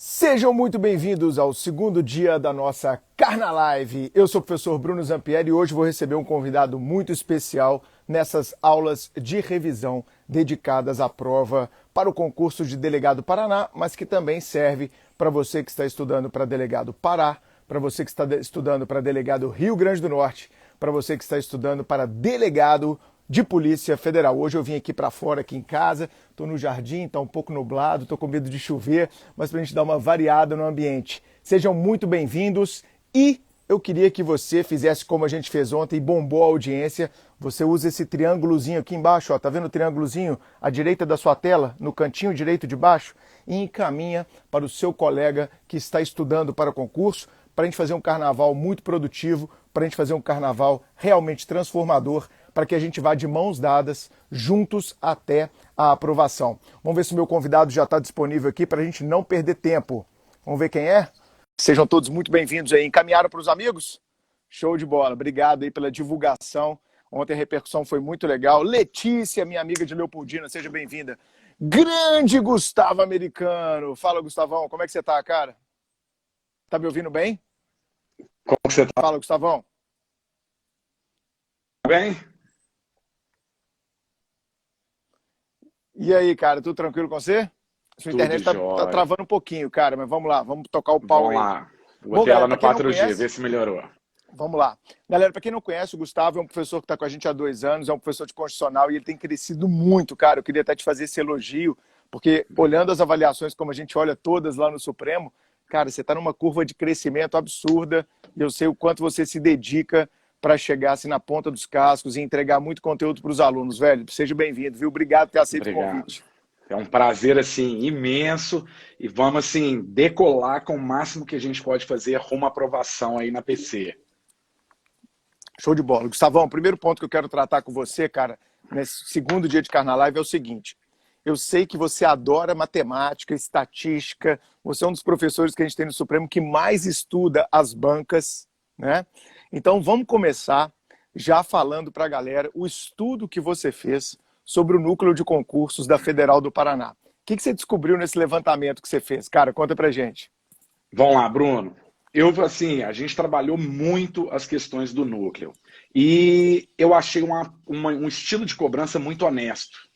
Sejam muito bem-vindos ao segundo dia da nossa Carnalive. Eu sou o professor Bruno Zampieri e hoje vou receber um convidado muito especial nessas aulas de revisão dedicadas à prova para o concurso de Delegado Paraná, mas que também serve para você que está estudando para Delegado Pará, para você que está estudando para Delegado Rio Grande do Norte, para você que está estudando para Delegado de Polícia Federal. Hoje eu vim aqui para fora, aqui em casa, estou no jardim, está um pouco nublado, estou com medo de chover, mas para a gente dar uma variada no ambiente. Sejam muito bem-vindos e eu queria que você fizesse como a gente fez ontem e bombou a audiência. Você usa esse triângulozinho aqui embaixo, ó, tá vendo o triângulozinho à direita da sua tela, no cantinho direito de baixo, e encaminha para o seu colega que está estudando para o concurso, para a gente fazer um carnaval muito produtivo, para a gente fazer um carnaval realmente transformador, para que a gente vá de mãos dadas, juntos até a aprovação. Vamos ver se o meu convidado já está disponível aqui para a gente não perder tempo. Vamos ver quem é? Sejam todos muito bem-vindos aí. Encaminharam para os amigos? Show de bola. Obrigado aí pela divulgação. Ontem a repercussão foi muito legal. Letícia, minha amiga de Leopoldina, seja bem-vinda. Grande Gustavo Americano. Fala, Gustavão, como é que você tá, cara? Tá me ouvindo bem? Como você tá? Fala, Gustavão. Bem? E aí, cara, tudo tranquilo com você? Sua Tudo internet tá jóia. travando um pouquinho, cara, mas vamos lá, vamos tocar o pau aí. Vamos lá. Bom, Botei ela galera, no pra quem não 4G, conhece, vê se melhorou. vamos lá. Galera, para quem não conhece, o Gustavo é um professor que está com a gente há 2 anos, é um professor de Constitucional e ele tem crescido muito, cara. Eu queria até te fazer esse elogio, porque olhando as avaliações como a gente olha todas lá no Supremo, cara, você está numa curva de crescimento absurda e eu sei o quanto você se dedica para chegar assim na ponta dos cascos e entregar muito conteúdo para os alunos, velho. Seja bem-vindo, viu? Obrigado por ter aceito o Obrigado. convite. É um prazer, assim, imenso e vamos, assim, decolar com o máximo que a gente pode fazer rumo à aprovação aí na PC. Show de bola. Gustavão, o primeiro ponto que eu quero tratar com você, cara, nesse segundo dia de Carnalive é o seguinte. Eu sei que você adora matemática, estatística, você é um dos professores que a gente tem no Supremo que mais estuda as bancas, né? Então vamos começar já falando para a galera o estudo que você fez sobre o núcleo de concursos da Federal do Paraná. O que você descobriu nesse levantamento que você fez? Cara, conta pra gente. Vamos lá, Bruno. Assim, a gente trabalhou muito as questões do núcleo e eu achei um estilo de cobrança muito honesto.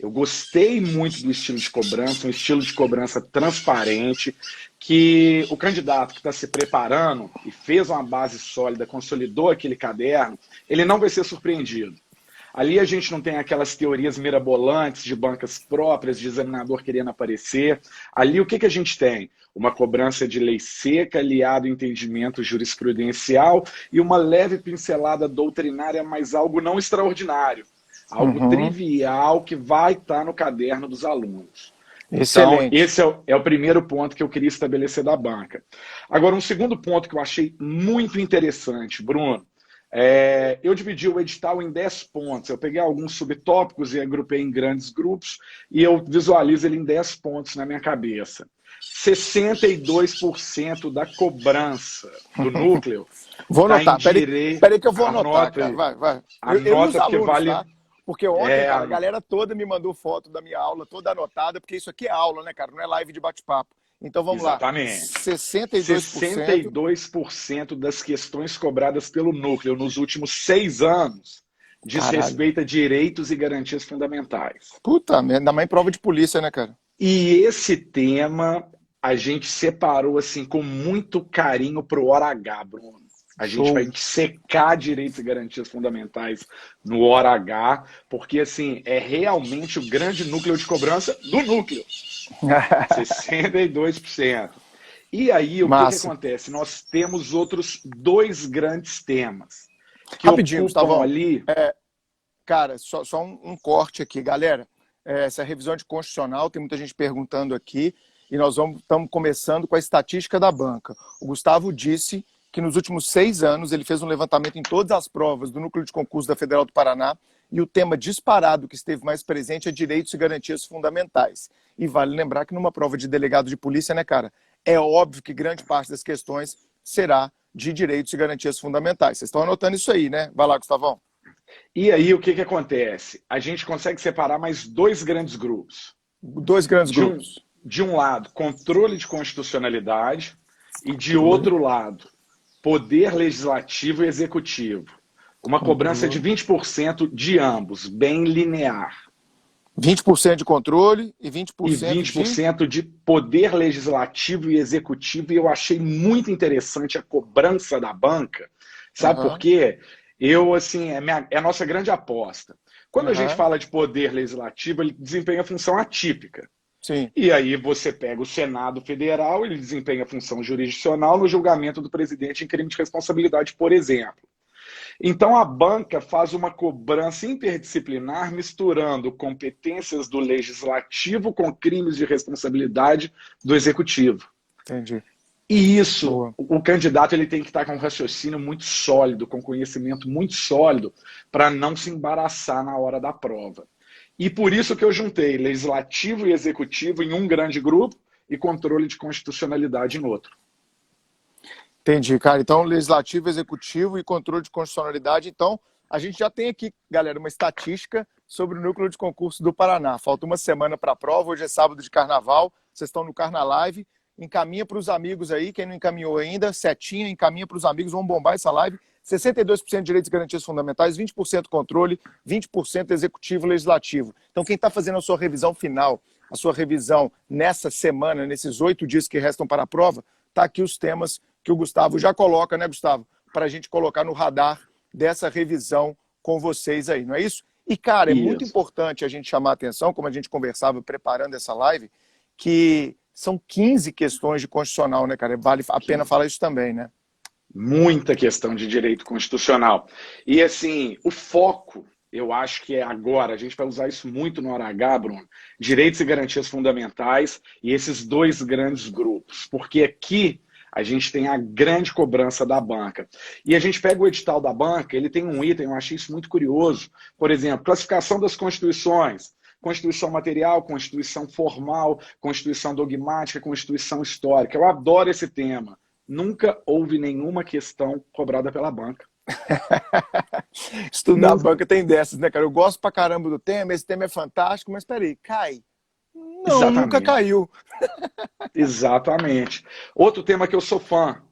Eu gostei muito do estilo de cobrança, um estilo de cobrança transparente, que o candidato que está se preparando e fez uma base sólida, consolidou aquele caderno, ele não vai ser surpreendido. Ali a gente não tem aquelas teorias mirabolantes de bancas próprias, de examinador querendo aparecer. Ali o que a gente tem? Uma cobrança de lei seca, aliado ao entendimento jurisprudencial e uma leve pincelada doutrinária, mas algo não extraordinário. Algo trivial que vai estar no caderno dos alunos. Excelente. Então, esse é o primeiro ponto que eu queria estabelecer da banca. Agora, um segundo ponto que eu achei muito interessante, Bruno, eu dividi o edital em 10 pontos. Eu peguei alguns subtópicos e agrupei em grandes grupos e eu visualizo ele em 10 pontos na minha cabeça. 62% da cobrança do núcleo. Vou anotar. Peraí que eu vou anotar, Anota, cara. Vai. Anota porque alunos, vale... tá? Porque ontem, cara, a galera toda me mandou foto da minha aula, toda anotada, porque isso aqui é aula, né, cara? Não é live de bate-papo. Então vamos Exatamente. lá. 62%. 62% das questões cobradas pelo núcleo nos últimos 6 anos diz respeito a direitos e garantias fundamentais. Puta merda, ainda mais em prova de polícia, né, cara? E esse tema a gente separou assim com muito carinho pro hora H, Bruno. A gente vai secar direitos e garantias fundamentais no hora H, porque assim, é realmente o grande núcleo de cobrança do núcleo. 62%. E aí, o que acontece? Nós temos outros 2 grandes temas que rapidinho, Gustavão, ali... cara, só um corte aqui, galera. Essa revisão de constitucional, tem muita gente perguntando aqui, e nós estamos começando com a estatística da banca. O Gustavo disse que nos últimos 6 anos ele fez um levantamento em todas as provas do núcleo de concurso da Federal do Paraná e o tema disparado que esteve mais presente é direitos e garantias fundamentais. E vale lembrar que numa prova de delegado de polícia, né, cara, é óbvio que grande parte das questões será de direitos e garantias fundamentais. Vocês estão anotando isso aí, né? Vai lá, Gustavão. E aí o que acontece? A gente consegue separar mais 2 grandes grupos. 2 grandes grupos. de um lado, controle de constitucionalidade e, de outro lado, poder legislativo e executivo. Uma cobrança de 20% de ambos, bem linear. 20% de controle e 20% de poder legislativo e executivo, e eu achei muito interessante a cobrança da banca, sabe por quê? É a nossa grande aposta. Quando a gente fala de poder legislativo, ele desempenha função atípica. Sim. E aí você pega o Senado Federal, ele desempenha função jurisdicional no julgamento do presidente em crime de responsabilidade, por exemplo. Então a banca faz uma cobrança interdisciplinar misturando competências do legislativo com crimes de responsabilidade do executivo. Entendi. E isso, o candidato ele tem que estar com um raciocínio muito sólido, com conhecimento muito sólido, para não se embaraçar na hora da prova. E por isso que eu juntei legislativo e executivo em um grande grupo e controle de constitucionalidade em outro. Entendi, cara. Então, legislativo, executivo e controle de constitucionalidade. Então, a gente já tem aqui, galera, uma estatística sobre o Núcleo de Concurso do Paraná. Falta uma semana para a prova, hoje é sábado de carnaval, vocês estão no Carnalive. Encaminha para os amigos aí, quem não encaminhou ainda, setinha, encaminha para os amigos, vamos bombar essa live. 62% de direitos e garantias fundamentais, 20% controle, 20% executivo e legislativo. Então, quem está fazendo a sua revisão final, a sua revisão nessa semana, nesses 8 dias que restam para a prova, tá aqui os temas que o Gustavo já coloca, né, Gustavo? Para a gente colocar no radar dessa revisão com vocês aí, não é isso? E, cara, é muito importante a gente chamar a atenção, como a gente conversava preparando essa live, que são 15 questões de constitucional, né, cara? Vale a pena falar isso também, né? Muita questão de direito constitucional. E, assim, o foco, eu acho que é agora, a gente vai usar isso muito no hora H, Bruno, direitos e garantias fundamentais e esses dois grandes grupos, porque aqui a gente tem a grande cobrança da banca. E a gente pega o edital da banca, ele tem um item, eu achei isso muito curioso, por exemplo, classificação das constituições, Constituição material, Constituição formal, Constituição dogmática, Constituição histórica. Eu adoro esse tema. Nunca houve nenhuma questão cobrada pela banca. Estudar a banca tem dessas, né, cara? Eu gosto pra caramba do tema, esse tema é fantástico, mas peraí, cai? Não, exatamente. Nunca caiu. Exatamente. Outro tema que eu sou fã,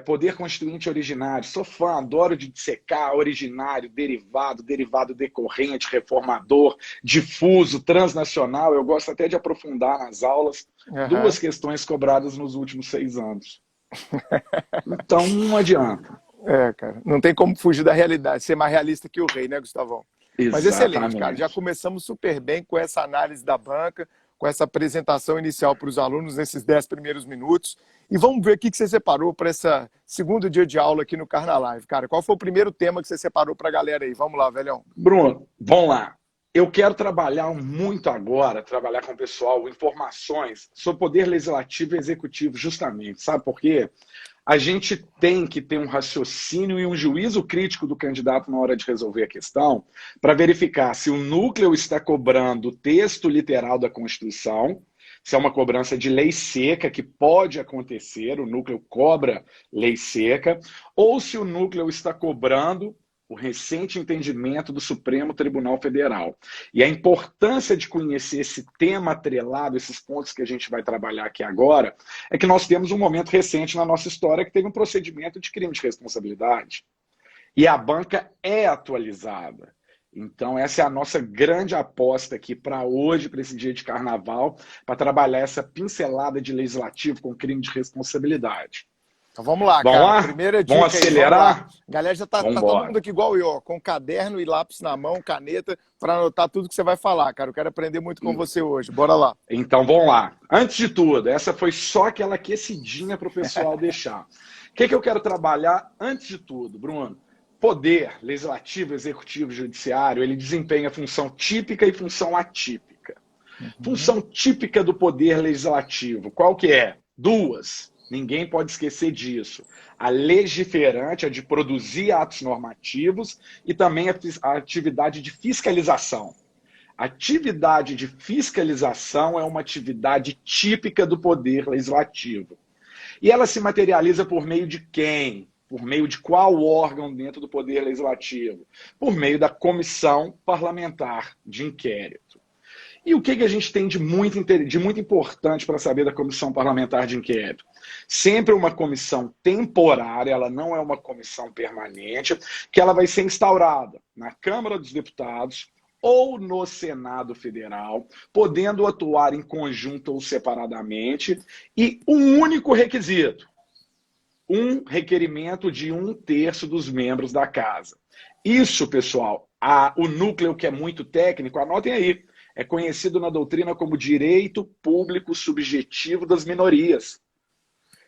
poder constituinte originário. Sou fã, adoro de dissecar originário, derivado, derivado decorrente, reformador, difuso, transnacional. Eu gosto até de aprofundar nas aulas. 2 questões cobradas nos últimos 6 anos. Então, não adianta. Cara, não tem como fugir da realidade, ser mais realista que o rei, né, Gustavão? Exatamente. Mas excelente, cara. Já começamos super bem com essa análise da banca, com essa apresentação inicial para os alunos nesses 10 primeiros minutos. E vamos ver o que você separou para esse segundo dia de aula aqui no Carnalive. Cara, qual foi o primeiro tema que você separou para a galera aí? Vamos lá, velhão. Bruno, vamos lá. Eu quero trabalhar muito agora, trabalhar com o pessoal, informações sobre poder legislativo e executivo, justamente. Sabe por quê? A gente tem que ter um raciocínio e um juízo crítico do candidato na hora de resolver a questão para verificar se o núcleo está cobrando o texto literal da Constituição, se é uma cobrança de lei seca, que pode acontecer, o núcleo cobra lei seca, ou se o núcleo está cobrando o recente entendimento do Supremo Tribunal Federal. E a importância de conhecer esse tema atrelado, esses pontos que a gente vai trabalhar aqui agora, é que nós temos um momento recente na nossa história que teve um procedimento de crime de responsabilidade. E a banca é atualizada. Então, essa é a nossa grande aposta aqui para hoje, para esse dia de carnaval, para trabalhar essa pincelada de legislativo com crime de responsabilidade. Então vamos lá, vamos cara. Lá? Primeira dica vamos acelerar? Vamos a galera já tá todo mundo aqui igual eu, ó, com caderno e lápis na mão, caneta, para anotar tudo que você vai falar, cara. Eu quero aprender muito com você hoje. Bora lá. Então vamos lá. Antes de tudo, essa foi só aquela aquecidinha para o pessoal deixar. O que eu quero trabalhar antes de tudo, Bruno? Poder legislativo, executivo, judiciário, ele desempenha função típica e função atípica. Função típica do poder legislativo, qual que é? 2. Ninguém pode esquecer disso. A legiferante, a de produzir atos normativos e também a atividade de fiscalização. A atividade de fiscalização é uma atividade típica do poder legislativo. E ela se materializa por meio de quem? Por meio de qual órgão dentro do poder legislativo? Por meio da comissão parlamentar de inquérito. E o que a gente tem de muito importante para saber da comissão parlamentar de inquérito? Sempre uma comissão temporária, ela não é uma comissão permanente, que ela vai ser instaurada na Câmara dos Deputados ou no Senado Federal, podendo atuar em conjunto ou separadamente, e um único requisito: um requerimento de 1/3 dos membros da casa. Isso, pessoal, o núcleo, que é muito técnico, anotem aí, é conhecido na doutrina como direito público subjetivo das minorias.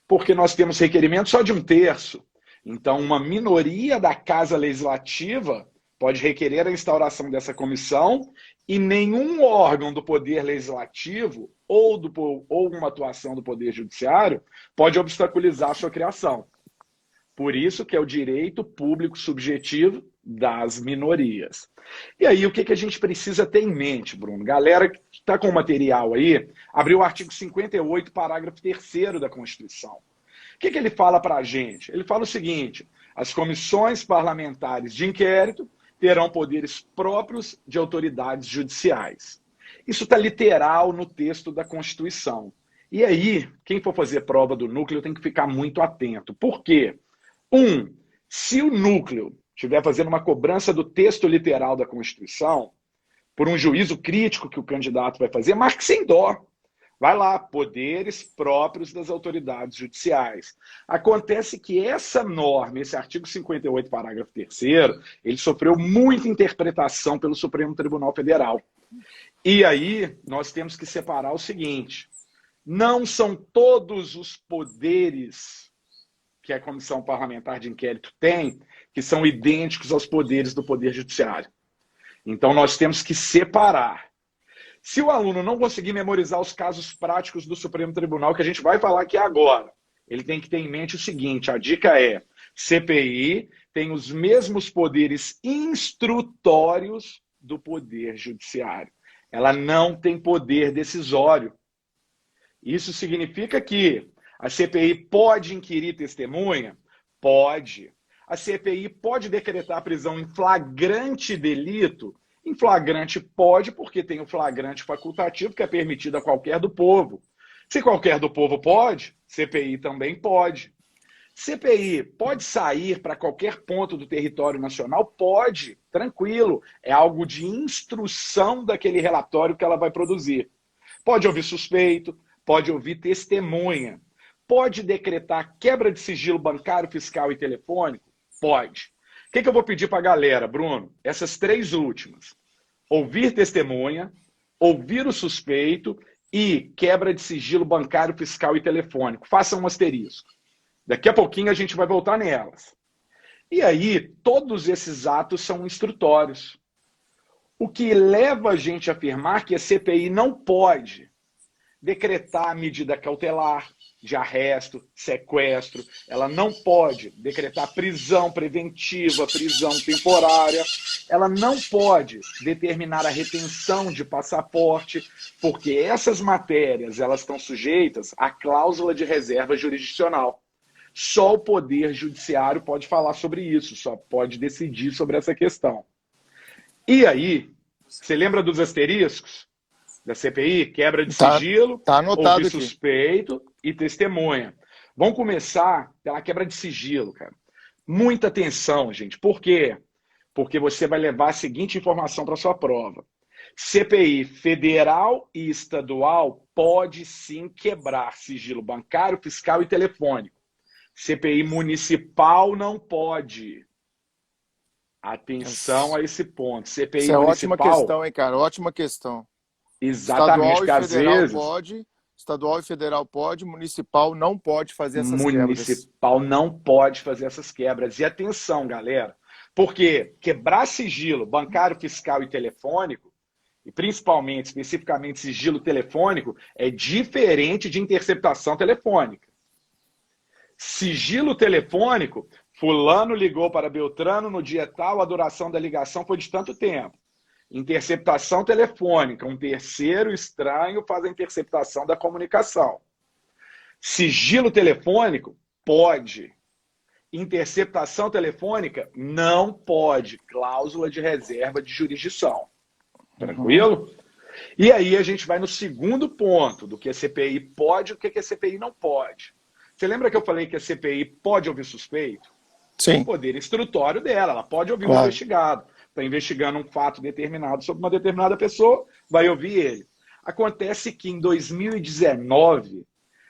Porque nós temos requerimento só de 1/3. Então, uma minoria da Casa Legislativa pode requerer a instauração dessa comissão e nenhum órgão do Poder Legislativo ou uma atuação do Poder Judiciário pode obstaculizar a sua criação. Por isso que é o direito público subjetivo das minorias. E aí, o que a gente precisa ter em mente, Bruno? Galera que está com o material aí, abriu o artigo 58, parágrafo 3º da Constituição. O que ele fala para a gente? Ele fala o seguinte: as comissões parlamentares de inquérito terão poderes próprios de autoridades judiciais. Isso está literal no texto da Constituição. E aí, quem for fazer prova do núcleo tem que ficar muito atento. Por quê? Se o núcleo estiver fazendo uma cobrança do texto literal da Constituição, por um juízo crítico que o candidato vai fazer, marque sem dó. Vai lá, poderes próprios das autoridades judiciais. Acontece que essa norma, esse artigo 58, parágrafo 3º, ele sofreu muita interpretação pelo Supremo Tribunal Federal. E aí nós temos que separar o seguinte: não são todos os poderes que a Comissão Parlamentar de Inquérito tem que são idênticos aos poderes do Poder Judiciário. Então nós temos que separar. Se o aluno não conseguir memorizar os casos práticos do Supremo Tribunal, que a gente vai falar aqui agora, ele tem que ter em mente o seguinte: a dica é: CPI tem os mesmos poderes instrutórios do Poder Judiciário. Ela não tem poder decisório. Isso significa que a CPI pode inquirir testemunha? Pode. A CPI pode decretar prisão em flagrante delito? Em flagrante pode, porque tem o flagrante facultativo, que é permitido a qualquer do povo. Se qualquer do povo pode, CPI também pode. CPI pode sair para qualquer ponto do território nacional? Pode, tranquilo. É algo de instrução daquele relatório que ela vai produzir. Pode ouvir suspeito, pode ouvir testemunha. Pode decretar quebra de sigilo bancário, fiscal e telefônico? Pode. O que eu vou pedir para a galera, Bruno? Essas 3 últimas: ouvir testemunha, ouvir o suspeito e quebra de sigilo bancário, fiscal e telefônico. Façam um asterisco. Daqui a pouquinho a gente vai voltar nelas. E aí, todos esses atos são instrutórios. O que leva a gente a afirmar que a CPI não pode decretar medida cautelar, de arresto, sequestro, ela não pode decretar prisão preventiva, prisão temporária, ela não pode determinar a retenção de passaporte, porque essas matérias elas estão sujeitas à cláusula de reserva jurisdicional. Só o Poder Judiciário pode falar sobre isso, só pode decidir sobre essa questão. E aí, você lembra dos asteriscos da CPI? Quebra de sigilo, tá anotado ouvir aqui. suspeito e testemunha. Vamos começar pela quebra de sigilo, cara. Muita atenção, gente. Por quê? Porque você vai levar a seguinte informação para sua prova. CPI federal e estadual pode sim quebrar sigilo bancário, fiscal e telefônico. CPI municipal não pode. Atenção a esse ponto. CPI Isso é municipal... ótima questão, hein, cara? Ótima questão. Exatamente, porque às vezes... Estadual e federal pode, municipal não pode fazer essas quebras. Municipal não pode fazer essas quebras. E atenção, galera, porque quebrar sigilo bancário, fiscal e telefônico, e principalmente, especificamente, sigilo telefônico, é diferente de interceptação telefônica. Sigilo telefônico, fulano ligou para Beltrano no dia tal, a duração da ligação foi de tanto tempo. Interceptação telefônica, um terceiro estranho faz a interceptação da comunicação. Sigilo telefônico, pode. Interceptação telefônica, não pode. Cláusula de reserva de jurisdição. Tranquilo? E aí a gente vai no segundo ponto do que a CPI pode e o que a CPI não pode. Você lembra que eu falei que a CPI pode ouvir suspeito? É o Sim, poder instrutório dela, ela pode ouvir um claro. investigado. Está investigando um fato determinado sobre uma determinada pessoa, vai ouvir ele. Acontece que em 2019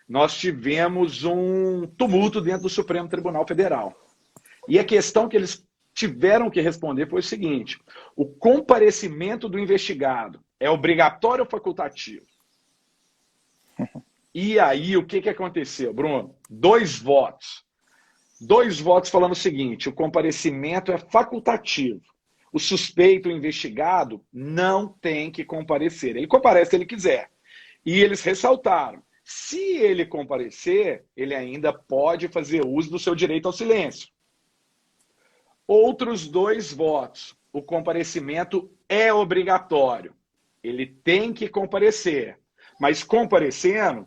nós tivemos um tumulto dentro do Supremo Tribunal Federal. E a questão que eles tiveram que responder foi o seguinte: o comparecimento do investigado é obrigatório ou facultativo? E aí, o que aconteceu, Bruno? Dois votos. Dois votos falando o seguinte: o comparecimento é facultativo. O suspeito, o investigado, não tem que comparecer. Ele comparece se ele quiser. E eles ressaltaram: se ele comparecer, ele ainda pode fazer uso do seu direito ao silêncio. Outros dois votos: o comparecimento é obrigatório. Ele tem que comparecer. Mas comparecendo,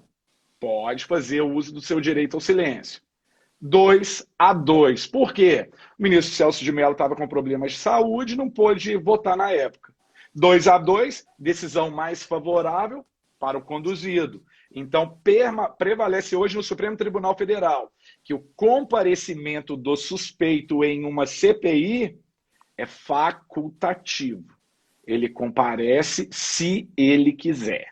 pode fazer o uso do seu direito ao silêncio. 2-2. Por quê? O ministro Celso de Mello estava com problemas de saúde e não pôde votar na época. 2-2, decisão mais favorável para o conduzido. Então, prevalece hoje no Supremo Tribunal Federal que o comparecimento do suspeito em uma CPI é facultativo. Ele comparece se ele quiser.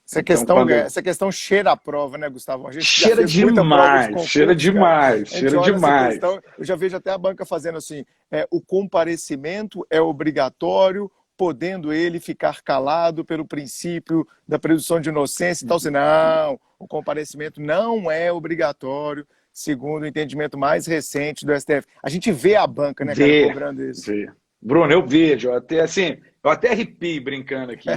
Essa questão cheira a prova, né, Gustavo? A gente cheira já fez muita prova de concurso, cheira demais, cara. cheira demais. Questão, eu já vejo até a banca fazendo assim, o comparecimento é obrigatório, podendo ele ficar calado pelo princípio da presunção de inocência. Então, assim, não, o comparecimento não é obrigatório, segundo o entendimento mais recente do STF. A gente vê a banca, né, cara, cobrando isso. Vê. Bruno, eu vejo, eu até arrepio brincando aqui,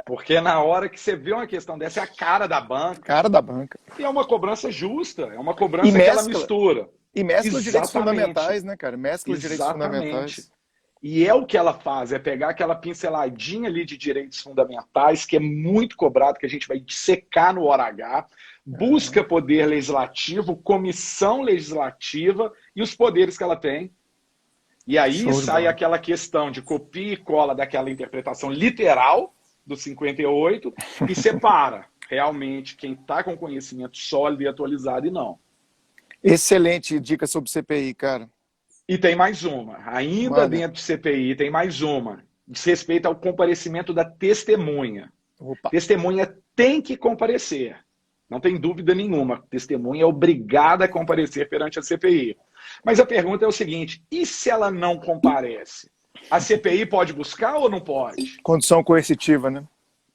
porque na hora que você vê uma questão dessa, é a cara da banca. Cara da banca. E é uma cobrança justa, é uma cobrança que ela mistura. E mescla direitos fundamentais, né, cara? Mescla direitos fundamentais. E é o que ela faz, é pegar aquela pinceladinha ali de direitos fundamentais, que é muito cobrado, que a gente vai dissecar no hora H, busca poder legislativo, comissão legislativa e os poderes que ela tem. E aí sai aquela questão de copia e cola daquela interpretação literal do 58 e separa realmente quem está com conhecimento sólido e atualizado e não. Excelente dica sobre CPI, cara. E tem mais uma. Ainda dentro de CPI, tem mais uma. Diz respeito ao comparecimento da testemunha. Opa. Testemunha tem que comparecer. Não tem dúvida nenhuma. Testemunha é obrigada a comparecer perante a CPI. Mas a pergunta é o seguinte: e se ela não comparece? A CPI pode buscar ou não pode? Condição coercitiva, né?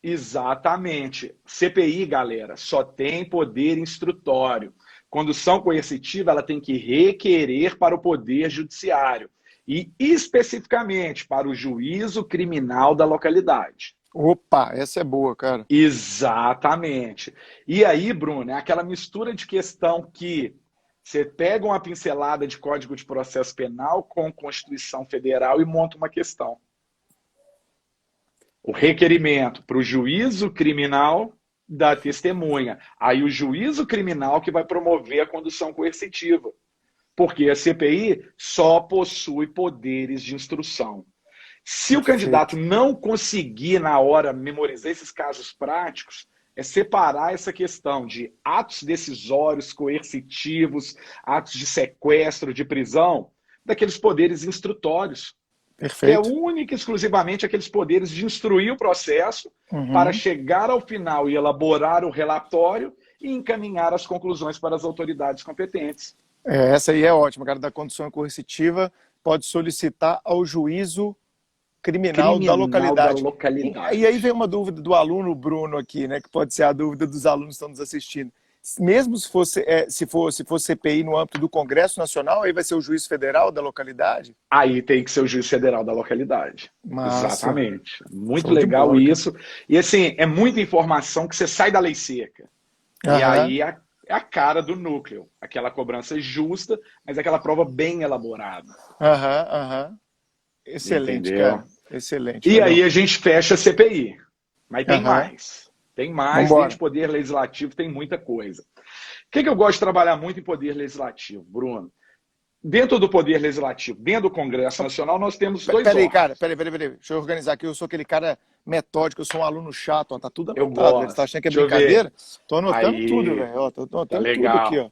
Exatamente. CPI, galera, só tem poder instrutório. Condução coercitiva, ela tem que requerer para o Poder Judiciário. E especificamente para o juízo criminal da localidade. Opa, essa é boa, cara. Exatamente. E aí, Bruno, é aquela mistura de questão que você pega uma pincelada de Código de Processo Penal com Constituição Federal e monta uma questão. O requerimento para o juízo criminal da testemunha. Aí o juízo criminal que vai promover a condução coercitiva. Porque a CPI só possui poderes de instrução. Se o candidato não conseguir, na hora, memorizar esses casos práticos, é separar essa questão de atos decisórios, coercitivos, atos de sequestro, de prisão, daqueles poderes instrutórios. Perfeito. Que é única e exclusivamente aqueles poderes de instruir o processo para chegar ao final e elaborar o relatório e encaminhar as conclusões para as autoridades competentes. Essa aí é ótima, cara. Da condução coercitiva, pode solicitar ao juízo criminal da localidade. E aí vem uma dúvida do aluno Bruno aqui, né? Que pode ser a dúvida dos alunos que estão nos assistindo. Mesmo se for CPI no âmbito do Congresso Nacional, aí vai ser o juiz federal da localidade? Aí tem que ser o juiz federal da localidade. Massa. Exatamente. Muito legal isso. E assim, é muita informação que você sai da lei seca. E aí é a cara do núcleo. Aquela cobrança justa, mas aquela prova bem elaborada. Excelente, entendeu? Cara. Excelente. E aí a gente fecha a CPI. Mas tem mais. Tem mais. Dentro de poder legislativo tem muita coisa. O que eu gosto de trabalhar muito em poder legislativo, Bruno? dentro do Poder Legislativo, dentro do Congresso Nacional, nós temos dois Peraí, órgãos. cara, peraí. Deixa eu organizar aqui. Eu sou aquele cara metódico, eu sou um aluno chato, ó. Tá tudo Eu anotado, velho. Você tá gosto. achando que é Deixa eu brincadeira? ver. Tô anotando tudo, Aí, velho. Ó, tô tá anotando tudo aqui, legal. ó.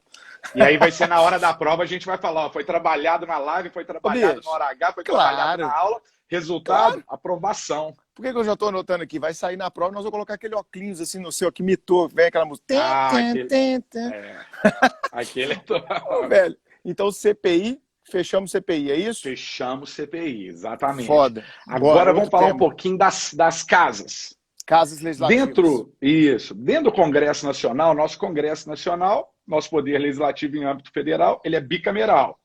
E aí vai ser na hora da prova, a gente vai falar, ó, foi trabalhado na live, foi Ô, trabalhado na bicho, hora H, foi trabalhado na claro, aula. Resultado, claro. aprovação. Por que eu já tô anotando aqui? Vai sair na prova, nós vamos colocar aquele óculos assim no seu, que mitou, vem aquela música. Ah, aquele. É, aquele é Ô, velho. Então, CPI, fechamos CPI, é isso? Fechamos CPI, exatamente. Foda. Bora, Agora vamos outro falar um tema. pouquinho das casas. Casas legislativas. Dentro do Congresso Nacional, nosso Poder Legislativo em âmbito federal, ele é bicameral.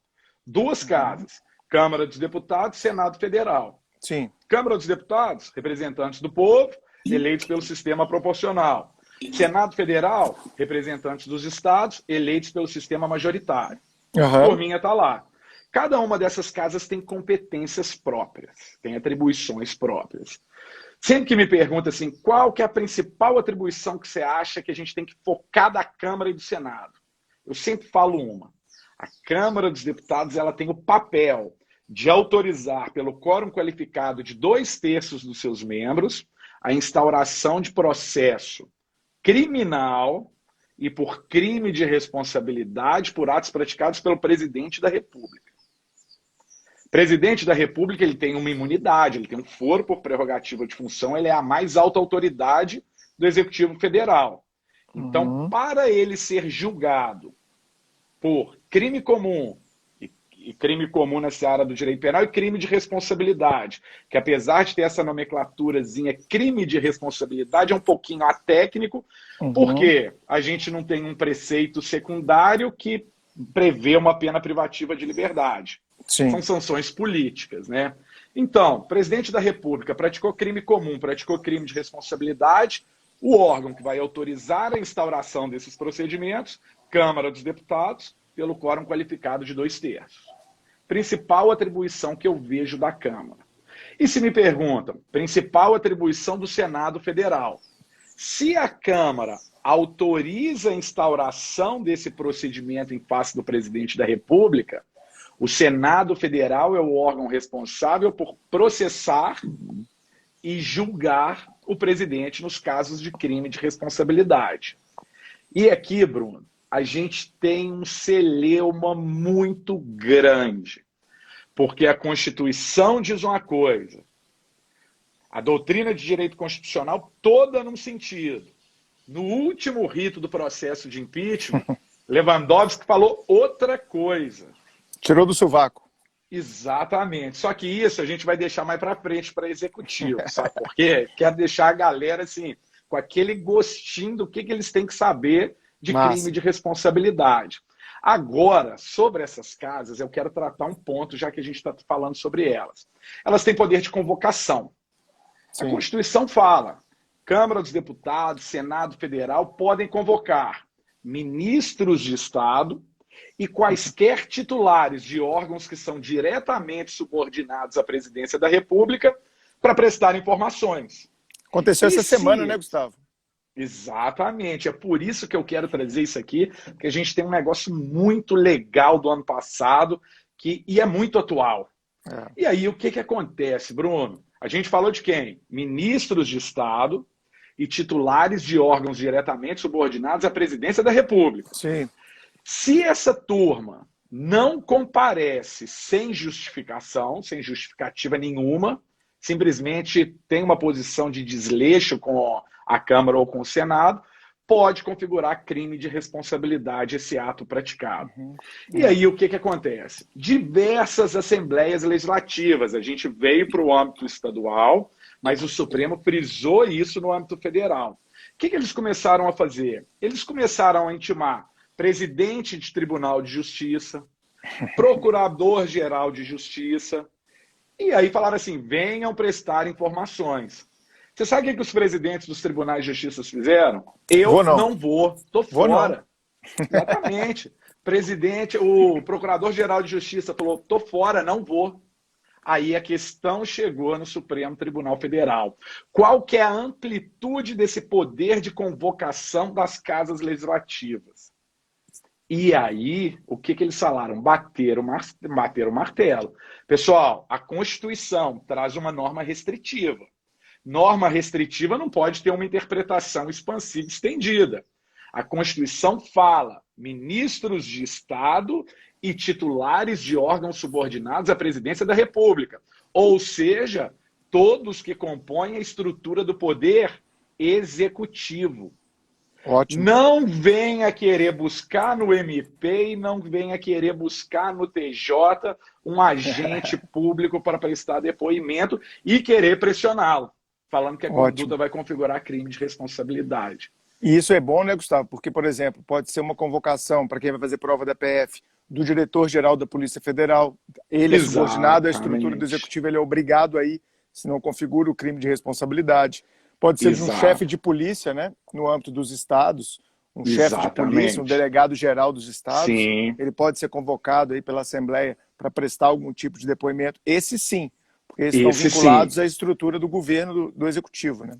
Duas casas, Câmara dos Deputados e Senado Federal. Sim. Câmara dos Deputados, representantes do povo, eleitos pelo sistema proporcional. Senado Federal, representantes dos estados, eleitos pelo sistema majoritário. Por mim, está lá. Cada uma dessas casas tem competências próprias, tem atribuições próprias. Sempre que me pergunta assim, qual que é a principal atribuição que você acha que a gente tem que focar da Câmara e do Senado? Eu sempre falo uma. A Câmara dos Deputados ela tem o papel de autorizar, pelo quórum qualificado de 2/3 dos seus membros, a instauração de processo criminal e por crime de responsabilidade por atos praticados pelo presidente da República. O presidente da República ele tem uma imunidade, ele tem um foro por prerrogativa de função, ele é a mais alta autoridade do Executivo Federal. Então, para ele ser julgado por crime comum, e crime comum nessa área do direito penal, e crime de responsabilidade, que apesar de ter essa nomenclaturazinha, crime de responsabilidade é um pouquinho atécnico, porque a gente não tem um preceito secundário que prevê uma pena privativa de liberdade. Sim. São sanções políticas, né? Então, o presidente da República praticou crime comum, praticou crime de responsabilidade, o órgão que vai autorizar a instauração desses procedimentos, Câmara dos Deputados, pelo quórum qualificado de 2/3. Principal atribuição que eu vejo da Câmara. E se me perguntam, principal atribuição do Senado Federal. Se a Câmara autoriza a instauração desse procedimento em face do presidente da República, o Senado Federal é o órgão responsável por processar e julgar o presidente nos casos de crime de responsabilidade. E aqui, Bruno, a gente tem um celeuma muito grande, porque a Constituição diz uma coisa, a doutrina de direito constitucional toda num sentido. No último rito do processo de impeachment, Lewandowski falou outra coisa. Tirou do sovaco. Exatamente. Só que isso a gente vai deixar mais para frente para executivo, sabe por quê? Quero deixar a galera assim, com aquele gostinho do que eles têm que saber de crime de responsabilidade. Agora, sobre essas casas, eu quero tratar um ponto, já que a gente está falando sobre elas. Elas têm poder de convocação. Sim. A Constituição fala, Câmara dos Deputados, Senado Federal podem convocar ministros de Estado e quaisquer titulares de órgãos que são diretamente subordinados à presidência da República para prestar informações. Aconteceu essa semana, né, Gustavo? Exatamente. É por isso que eu quero trazer isso aqui, porque a gente tem um negócio muito legal do ano passado e é muito atual. E aí, o que acontece, Bruno? A gente falou de quem? Ministros de Estado e titulares de órgãos diretamente subordinados à presidência da República. Sim. Se essa turma não comparece sem justificação, sem justificativa nenhuma, simplesmente tem uma posição de desleixo com a Câmara ou com o Senado, pode configurar crime de responsabilidade esse ato praticado. E aí o que acontece? Diversas assembleias legislativas, a gente veio para o âmbito estadual, mas o Supremo frisou isso no âmbito federal. O que eles começaram a fazer? Eles começaram a intimar presidente de Tribunal de Justiça, procurador-geral de Justiça, e aí falaram assim, venham prestar informações. Você sabe o que os presidentes dos tribunais de justiça fizeram? Eu não vou, tô fora. Exatamente. O procurador-geral de justiça falou, tô fora, não vou. Aí a questão chegou no Supremo Tribunal Federal. Qual que é a amplitude desse poder de convocação das casas legislativas? E aí, o que eles falaram? Bateram o martelo. Pessoal, a Constituição traz uma norma restritiva. Norma restritiva não pode ter uma interpretação expansiva estendida. A Constituição fala ministros de Estado e titulares de órgãos subordinados à presidência da República. Ou seja, todos que compõem a estrutura do poder executivo. Ótimo. Não venha querer buscar no MP e não venha querer buscar no TJ um agente público para prestar depoimento e querer pressioná-lo, falando que a conduta vai configurar crime de responsabilidade. E isso é bom, né, Gustavo? Porque, por exemplo, pode ser uma convocação para quem vai fazer prova da PF do diretor-geral da Polícia Federal. Ele é subordinado à estrutura do Executivo, ele é obrigado aí, senão configura o crime de responsabilidade. Pode ser de um chefe de polícia, né, no âmbito dos estados, um chefe de polícia, um delegado-geral dos estados. Sim. Ele pode ser convocado aí pela Assembleia para prestar algum tipo de depoimento. Esse sim, porque eles estão vinculados à estrutura do governo do Executivo, né?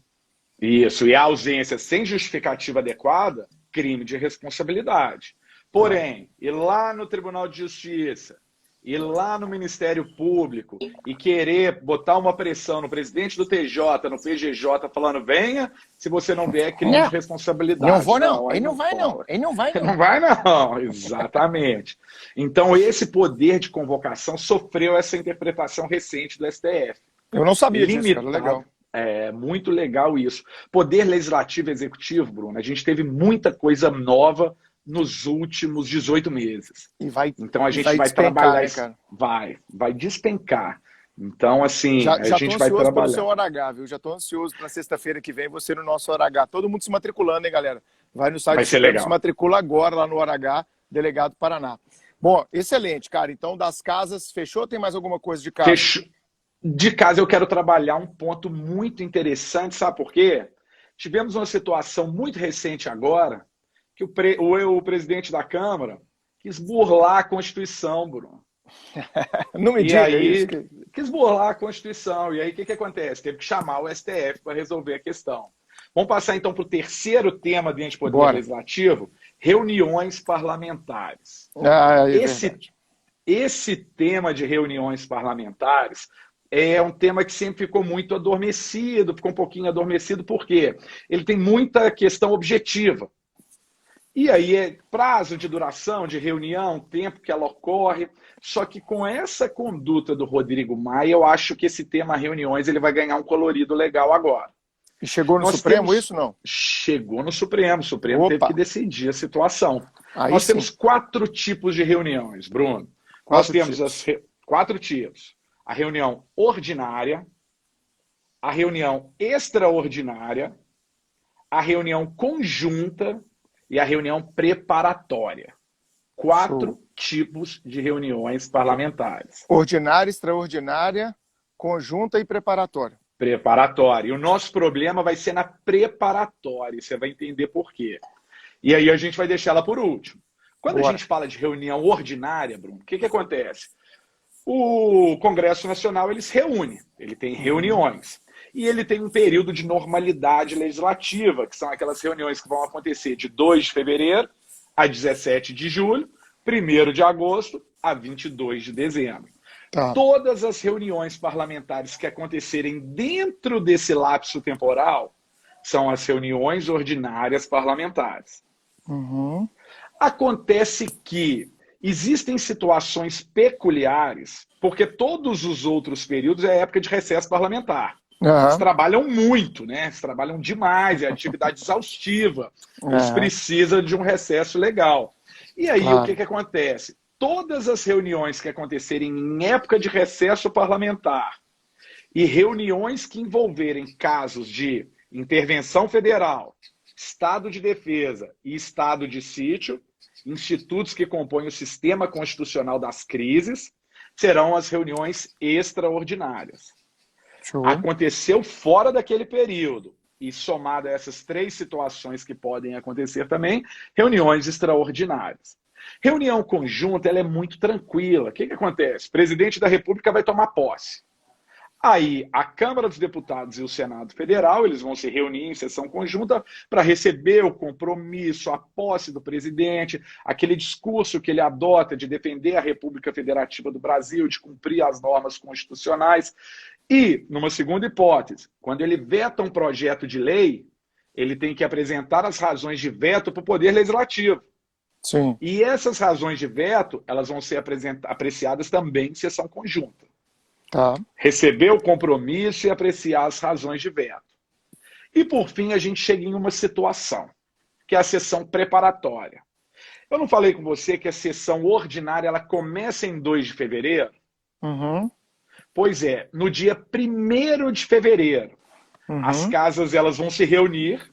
Isso, e a ausência sem justificativa adequada, crime de responsabilidade. Porém, ir lá no Tribunal de Justiça, ir lá no Ministério Público e querer botar uma pressão no presidente do TJ, no PGJ, falando, venha, se você não vier, é crime de responsabilidade. Não vou não, ele não vai não, ele não vai não. Não vai não, exatamente. Então esse poder de convocação sofreu essa interpretação recente do STF. Eu não sabia disso, cara, legal. É muito legal isso. Poder legislativo e executivo, Bruno, a gente teve muita coisa nova nos últimos 18 meses. Então a gente vai trabalhar isso. Né, vai despencar. Então, assim, a gente vai trabalhar. Já estou ansioso pelo seu RH, viu? Já estou ansioso para sexta-feira que vem você no nosso RH. Todo mundo se matriculando, hein, galera? Vai no site do Supremo, se matricula agora lá no RH, Delegado Paraná. Bom, excelente, cara. Então, das casas, fechou? Tem mais alguma coisa de casa? Fechou. De casa eu quero trabalhar um ponto muito interessante, sabe por quê? Tivemos uma situação muito recente agora, que o presidente da Câmara quis burlar a Constituição, Bruno. Não me diga isso. Quis burlar a Constituição. E aí o que acontece? Teve que chamar o STF para resolver a questão. Vamos passar então para o terceiro tema dentro do Poder Legislativo, reuniões parlamentares. Esse tema de reuniões parlamentares é um tema que sempre ficou muito adormecido, ficou um pouquinho adormecido, por quê? Ele tem muita questão objetiva. E aí é prazo de duração de reunião, tempo que ela ocorre. Só que com essa conduta do Rodrigo Maia, eu acho que esse tema reuniões ele vai ganhar um colorido legal agora. E chegou no Supremo isso, não? Chegou no Supremo. O Supremo teve que decidir a situação. Nós temos 4 tipos de reuniões, Bruno. Nós temos 4 tipos. A reunião ordinária, a reunião extraordinária, a reunião conjunta e a reunião preparatória. 4 tipos de reuniões parlamentares. Ordinária, extraordinária, conjunta e preparatória. Preparatória. E o nosso problema vai ser na preparatória. Você vai entender por quê. E aí a gente vai deixar ela por último. Quando a gente fala de reunião ordinária, Bruno, o que acontece? O Congresso Nacional ele se reúne, ele tem reuniões. E ele tem um período de normalidade legislativa, que são aquelas reuniões que vão acontecer de 2 de fevereiro a 17 de julho, 1º de agosto a 22 de dezembro. Todas as reuniões parlamentares que acontecerem dentro desse lapso temporal são as reuniões ordinárias parlamentares. Acontece que existem situações peculiares, porque todos os outros períodos é época de recesso parlamentar. Eles trabalham muito, né? Eles trabalham demais, é atividade exaustiva. Eles precisam de um recesso legal. E aí, o que acontece? Todas as reuniões que acontecerem em época de recesso parlamentar e reuniões que envolverem casos de intervenção federal, estado de defesa e estado de sítio, institutos que compõem o sistema constitucional das crises, serão as reuniões extraordinárias. Aconteceu fora daquele período, e somado a essas 3 situações que podem acontecer também, reuniões extraordinárias. Reunião conjunta ela é muito tranquila. O que acontece? O presidente da República vai tomar posse. Aí, a Câmara dos Deputados e o Senado Federal, eles vão se reunir em sessão conjunta para receber o compromisso, a posse do presidente, aquele discurso que ele adota de defender a República Federativa do Brasil, de cumprir as normas constitucionais. E, numa segunda hipótese, quando ele veta um projeto de lei, ele tem que apresentar as razões de veto para o Poder Legislativo. Sim. E essas razões de veto, elas vão ser apreciadas também em sessão conjunta. Tá. Receber o compromisso e apreciar as razões de veto. E, por fim, a gente chega em uma situação, que é a sessão preparatória. Eu não falei com você que a sessão ordinária ela começa em 2 de fevereiro? Uhum. Pois é, no dia 1º de fevereiro, as casas elas vão se reunir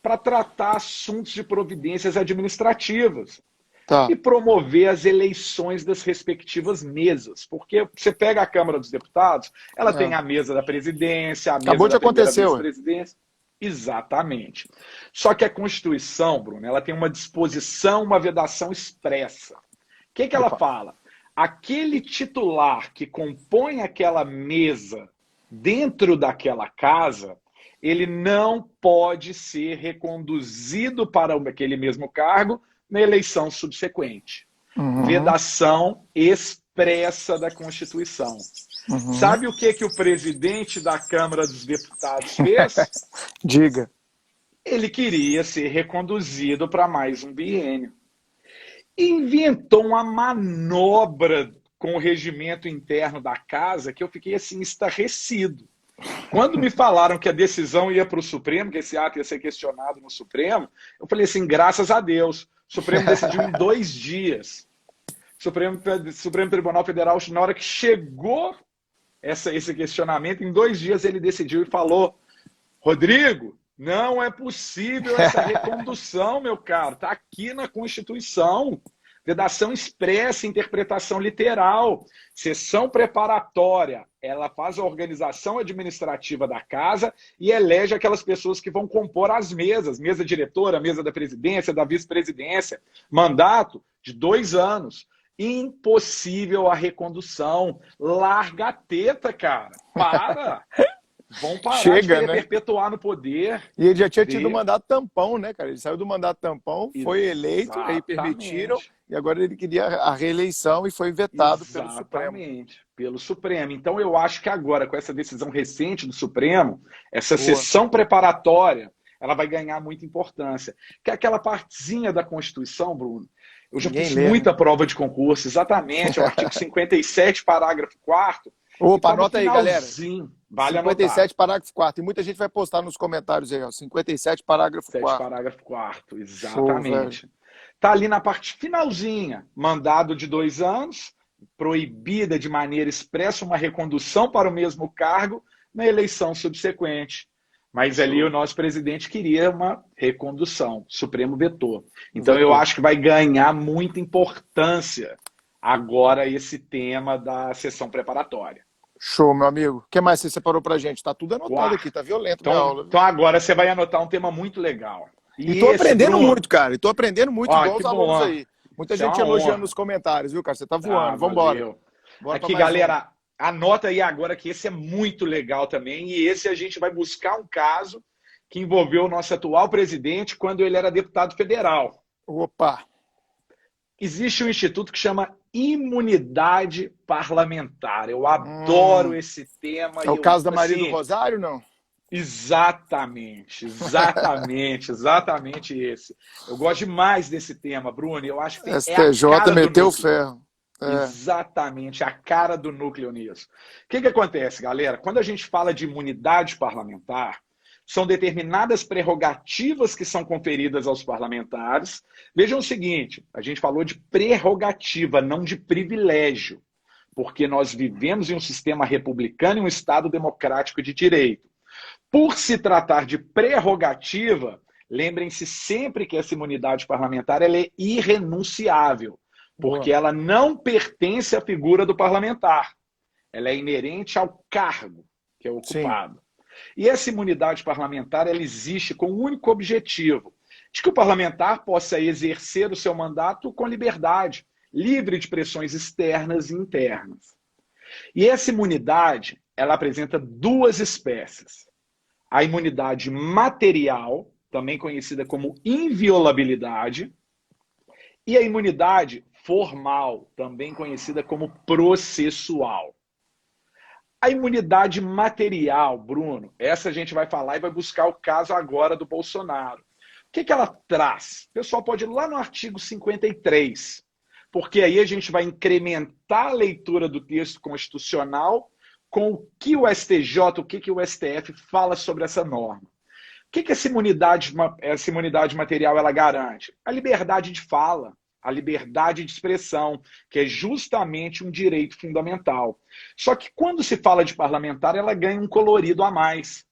para tratar assuntos de providências administrativas. Tá. E promover as eleições das respectivas mesas. Porque você pega a Câmara dos Deputados, ela tem a mesa da presidência, a mesa Acabou de da primeira acontecer, vice-presidência. Exatamente. Só que a Constituição, Bruno, ela tem uma disposição, uma vedação expressa. O que ela fala? Aquele titular que compõe aquela mesa dentro daquela casa, ele não pode ser reconduzido para aquele mesmo cargo na eleição subsequente. Vedação expressa da Constituição. Sabe o que o presidente da Câmara dos Deputados fez? Diga. Ele queria ser reconduzido para mais um biênio. Inventou uma manobra com o regimento interno da casa que eu fiquei assim estarrecido. Quando me falaram que a decisão ia para o Supremo, que esse ato ia ser questionado no Supremo, eu falei assim, graças a Deus. O Supremo decidiu em 2 dias. O Supremo Tribunal Federal, na hora que chegou esse questionamento, em 2 dias ele decidiu e falou, Rodrigo, não é possível essa recondução, meu caro. Está aqui na Constituição. Vedação expressa, interpretação literal, sessão preparatória. Ela faz a organização administrativa da casa e elege aquelas pessoas que vão compor as mesas. Mesa diretora, mesa da presidência, da vice-presidência. Mandato de 2 anos. Impossível a recondução. Larga a teta, cara. Para! Vão parar de querer perpetuar no poder. E ele já tinha tido mandato tampão, né, cara? Ele saiu do mandato tampão, foi eleito, aí permitiram, e agora ele queria a reeleição e foi vetado pelo Supremo. Exatamente, pelo Supremo. Então eu acho que agora, com essa decisão recente do Supremo, essa sessão preparatória, ela vai ganhar muita importância. Que é aquela partezinha da Constituição, Bruno, eu já fiz muita prova de concurso, exatamente, o artigo 57, parágrafo 4º. Opa, anota aí, galera. Vale 57, anotar. parágrafo 4º. E muita gente vai postar nos comentários aí, ó. 57, parágrafo 4º. Parágrafo 4º, exatamente. Está ali na parte finalzinha. Mandado de 2 anos, proibida de maneira expressa uma recondução para o mesmo cargo na eleição subsequente. Mas ali o nosso presidente queria uma recondução. O Supremo vetou. Então eu acho que vai ganhar muita importância agora esse tema da sessão preparatória. Show, meu amigo. O que mais você separou pra gente? Tá tudo anotado aqui, tá violento minha aula. Então agora você vai anotar um tema muito legal. E tô aprendendo muito, cara. E tô aprendendo muito, igual os alunos aí. Muita gente elogiando nos comentários, viu, cara? Você tá voando. Vambora. Aqui, galera, anota aí agora que esse é muito legal também. E esse a gente vai buscar um caso que envolveu o nosso atual presidente quando ele era deputado federal. Opa! Existe um instituto que chama imunidade parlamentar. Eu adoro esse tema. É o caso da Maria do Rosário, não? Exatamente esse. Eu gosto demais desse tema, Bruno. Eu acho que STJ meteu o ferro. Exatamente, a cara do núcleo nisso. O que acontece, galera? Quando a gente fala de imunidade parlamentar, são determinadas prerrogativas que são conferidas aos parlamentares. Vejam o seguinte, a gente falou de prerrogativa, não de privilégio, porque nós vivemos em um sistema republicano e um Estado democrático de direito. Por se tratar de prerrogativa, lembrem-se sempre que essa imunidade parlamentar ela é irrenunciável, porque ela não pertence à figura do parlamentar. Ela é inerente ao cargo que é ocupado. Sim. E essa imunidade parlamentar ela existe com o único objetivo de que o parlamentar possa exercer o seu mandato com liberdade, livre de pressões externas e internas. E essa imunidade ela apresenta duas espécies. A imunidade material, também conhecida como inviolabilidade, e a imunidade formal, também conhecida como processual. A imunidade material, Bruno, essa a gente vai falar e vai buscar o caso agora do Bolsonaro. O que ela traz? O pessoal pode ir lá no artigo 53, porque aí a gente vai incrementar a leitura do texto constitucional com o que o STJ, o que o STF fala sobre essa norma. O que essa imunidade material ela garante? A liberdade de fala, a liberdade de expressão, que é justamente um direito fundamental. Só que quando se fala de parlamentar, ela ganha um colorido a mais.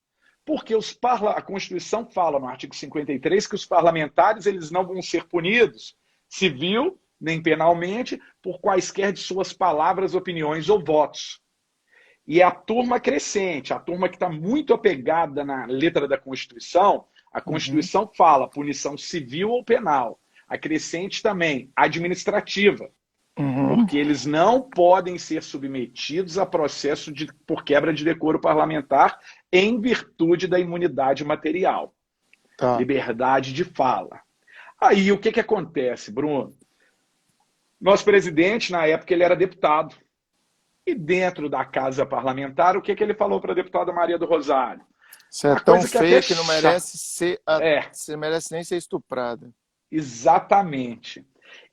Porque a Constituição fala no artigo 53 que os parlamentares eles não vão ser punidos civil nem penalmente por quaisquer de suas palavras, opiniões ou votos. E a turma crescente, a turma que está muito apegada na letra da Constituição, a Constituição fala punição civil ou penal. A crescente também, administrativa. Porque eles não podem ser submetidos a processo por quebra de decoro parlamentar em virtude da imunidade material. Tá. Liberdade de fala. Aí o que acontece, Bruno? Nosso presidente, na época, ele era deputado. E dentro da casa parlamentar, o que ele falou para a deputada Maria do Rosário? Você é tão feia que não merece ser, você merece nem ser estuprada. Exatamente.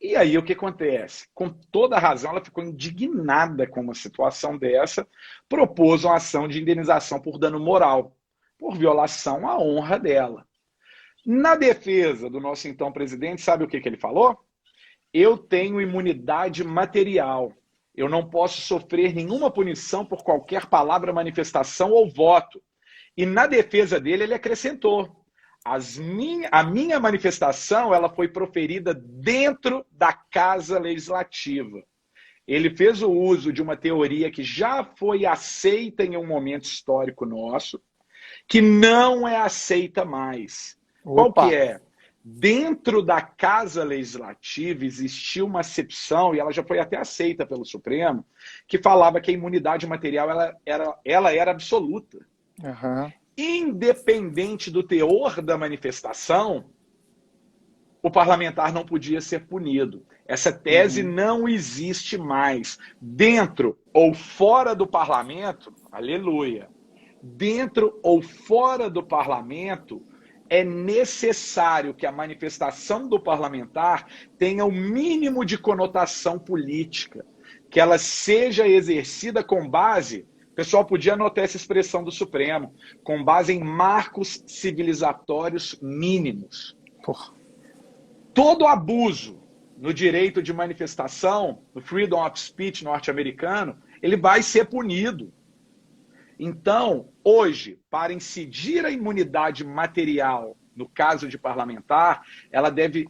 E aí o que acontece? Com toda razão, ela ficou indignada com uma situação dessa, propôs uma ação de indenização por dano moral, por violação à honra dela. Na defesa do nosso então presidente, sabe o que ele falou? Eu tenho imunidade material. Eu não posso sofrer nenhuma punição por qualquer palavra, manifestação ou voto. E na defesa dele, ele acrescentou: a minha manifestação ela foi proferida dentro da Casa Legislativa. Ele fez o uso de uma teoria que já foi aceita em um momento histórico nosso, que não é aceita mais. Qual que é? Dentro da Casa Legislativa existiu uma acepção, e ela já foi até aceita pelo Supremo, que falava que a imunidade material ela era absoluta. Independente do teor da manifestação, o parlamentar não podia ser punido. Essa tese não existe mais. Dentro ou fora do parlamento, aleluia, dentro ou fora do parlamento, é necessário que a manifestação do parlamentar tenha o mínimo de conotação política, que ela seja exercida com base, o pessoal podia anotar essa expressão do Supremo, com base em marcos civilizatórios mínimos. Todo abuso no direito de manifestação, no freedom of speech norte-americano, ele vai ser punido. Então, hoje, para incidir a imunidade material, no caso de parlamentar,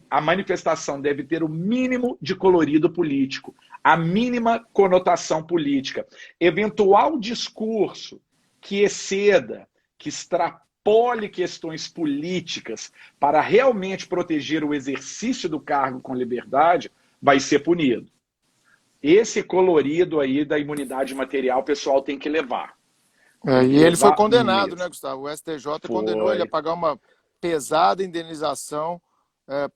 a manifestação deve ter o mínimo de colorido político, a mínima conotação política. Eventual discurso que exceda, que extrapole questões políticas para realmente proteger o exercício do cargo com liberdade, vai ser punido. Esse colorido aí da imunidade material, o pessoal tem que levar. E ele foi condenado, né, Gustavo? O STJ condenou ele a pagar uma pesada indenização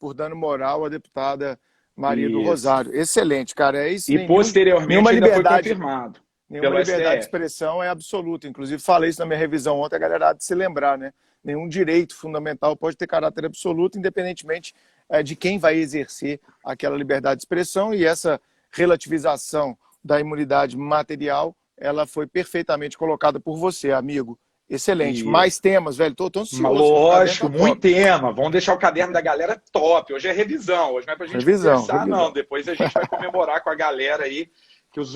por dano moral à deputada Maria do Rosário. Excelente, cara. É isso. E posteriormente ainda foi confirmado. Nenhuma liberdade de expressão é absoluta. Inclusive, falei isso na minha revisão ontem, a galera há de se lembrar, né? Nenhum direito fundamental pode ter caráter absoluto, independentemente de quem vai exercer aquela liberdade de expressão. E essa relativização da imunidade material, ela foi perfeitamente colocada por você, amigo. Excelente. Mais temas, velho. Tô ansioso. Lógico, muito tema. Vamos deixar o caderno da galera top. Hoje é revisão. Hoje não é pra gente conversar, não. Depois a gente vai comemorar com a galera aí, que os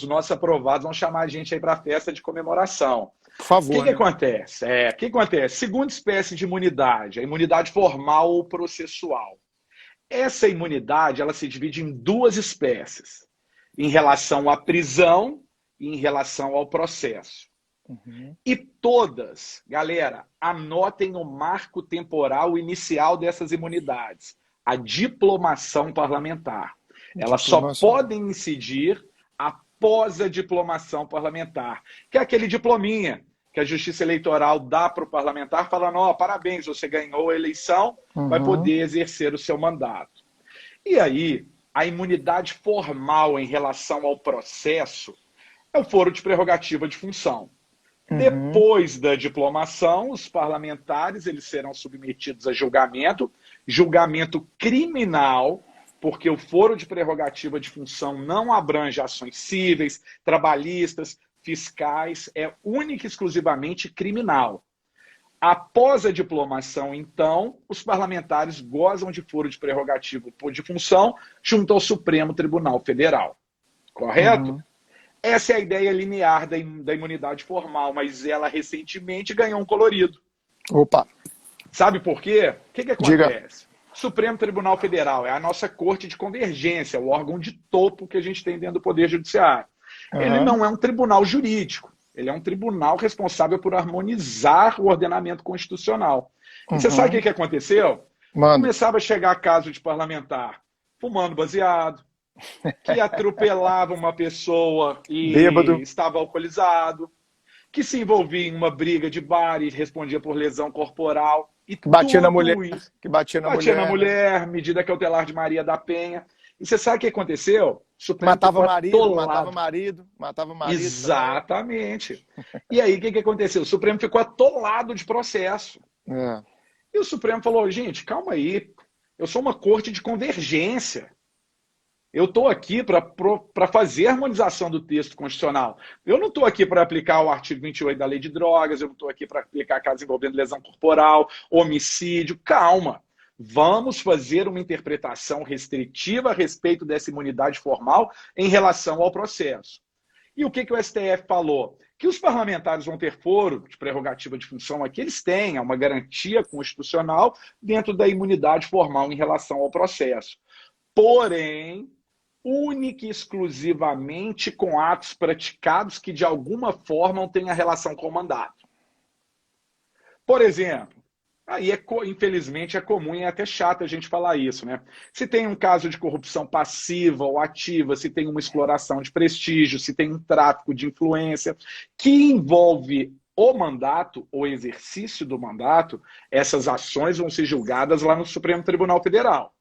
nossos aprovados vão chamar a gente aí pra festa de comemoração. Por favor. O que acontece? O que acontece? Segunda espécie de imunidade, a imunidade formal ou processual. Essa imunidade, ela se divide em duas espécies. Em relação à prisão e em relação ao processo. E todas, galera, anotem o marco temporal inicial dessas imunidades. A diplomação parlamentar. Elas só podem incidir após a diplomação parlamentar, que é aquele diplominha que a Justiça Eleitoral dá para o parlamentar, falando, ó, parabéns, você ganhou a eleição, vai poder exercer o seu mandato. E aí, a imunidade formal em relação ao processo é o foro de prerrogativa de função. Depois da diplomação, os parlamentares eles serão submetidos a julgamento criminal, porque o foro de prerrogativa de função não abrange ações cíveis, trabalhistas, fiscais, é única e exclusivamente criminal. Após a diplomação, então, os parlamentares gozam de foro de prerrogativa de função junto ao Supremo Tribunal Federal. Correto? Essa é a ideia linear da imunidade formal, mas ela recentemente ganhou um colorido. Opa! Sabe por quê? O que acontece? Diga. Supremo Tribunal Federal é a nossa corte de convergência, o órgão de topo que a gente tem dentro do Poder Judiciário. Ele não é um tribunal jurídico, ele é um tribunal responsável por harmonizar o ordenamento constitucional. E você sabe o que aconteceu? Começava a chegar caso de parlamentar fumando baseado, que atropelava uma pessoa e bêbado, estava alcoolizado, que se envolvia em uma briga de bar e respondia por lesão corporal. E batia na mulher, isso, que batia na mulher, medida cautelar de Maria da Penha. E você sabe o que aconteceu? Matava marido. Exatamente. E aí, o que aconteceu? O Supremo ficou atolado de processo. E o Supremo falou, gente, calma aí, eu sou uma corte de convergência. Eu estou aqui para fazer a harmonização do texto constitucional. Eu não estou aqui para aplicar o artigo 28 da Lei de Drogas, eu não estou aqui para aplicar casos envolvendo lesão corporal, homicídio. Calma. Vamos fazer uma interpretação restritiva a respeito dessa imunidade formal em relação ao processo. E o que o STF falou? Que os parlamentares vão ter foro de prerrogativa de função aqui, eles têm uma garantia constitucional dentro da imunidade formal em relação ao processo. Porém, única e exclusivamente com atos praticados que de alguma forma tenham relação com o mandato. Por exemplo, aí infelizmente é comum e é até chato a gente falar isso, né? Se tem um caso de corrupção passiva ou ativa, se tem uma exploração de prestígio, se tem um tráfico de influência que envolve o mandato, o exercício do mandato, essas ações vão ser julgadas lá no Supremo Tribunal Federal.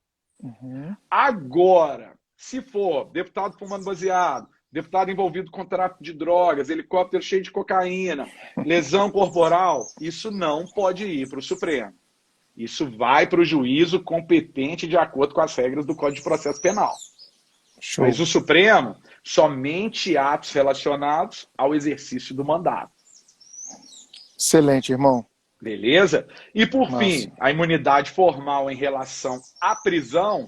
Agora, se for deputado fumando baseado, deputado envolvido com tráfico de drogas, helicóptero cheio de cocaína, lesão corporal, isso não pode ir para o Supremo. Isso vai para o juízo competente de acordo com as regras do Código de Processo Penal. Show. Mas o Supremo, somente atos relacionados ao exercício do mandato. Excelente, irmão. Beleza? E por fim, a imunidade formal em relação à prisão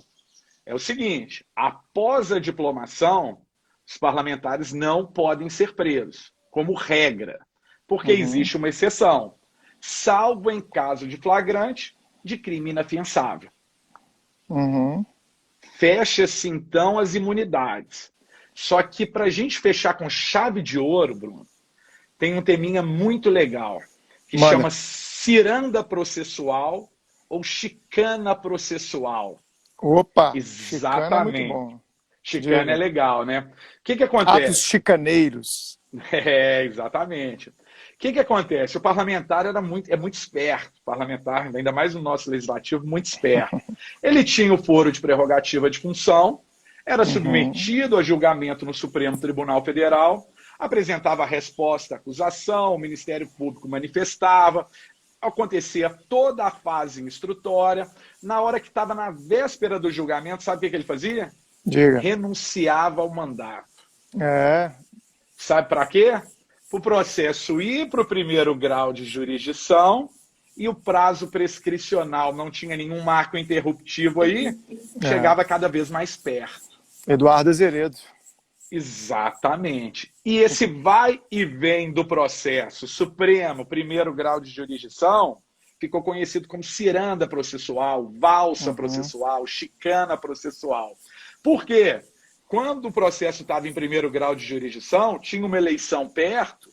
é o seguinte, após a diplomação, os parlamentares não podem ser presos, como regra, porque existe uma exceção, salvo em caso de flagrante de crime inafiançável. Fecha-se, então, as imunidades. Só que para a gente fechar com chave de ouro, Bruno, tem um teminha muito legal, que chama ciranda processual ou chicana processual. Opa! Exatamente. Chicana é muito bom. Chicana é legal, né? O que acontece? Atos chicaneiros. Exatamente. O que acontece? O parlamentar é muito esperto. O parlamentar, ainda mais no nosso legislativo, muito esperto. Ele tinha o foro de prerrogativa de função, era submetido a julgamento no Supremo Tribunal Federal, apresentava a resposta à acusação, o Ministério Público manifestava, acontecia toda a fase instrutória. Na hora que estava na véspera do julgamento, sabe o que ele fazia? Diga. Renunciava ao mandato. É. Sabe para quê? Para o processo ir para o primeiro grau de jurisdição e o prazo prescricional não tinha nenhum marco interruptivo aí, chegava cada vez mais perto. Eduardo Azeredo. Exatamente. E esse vai e vem do processo Supremo, primeiro grau de jurisdição, ficou conhecido como ciranda processual, valsa processual, chicana processual. Por quê? Quando o processo estava em primeiro grau de jurisdição, tinha uma eleição perto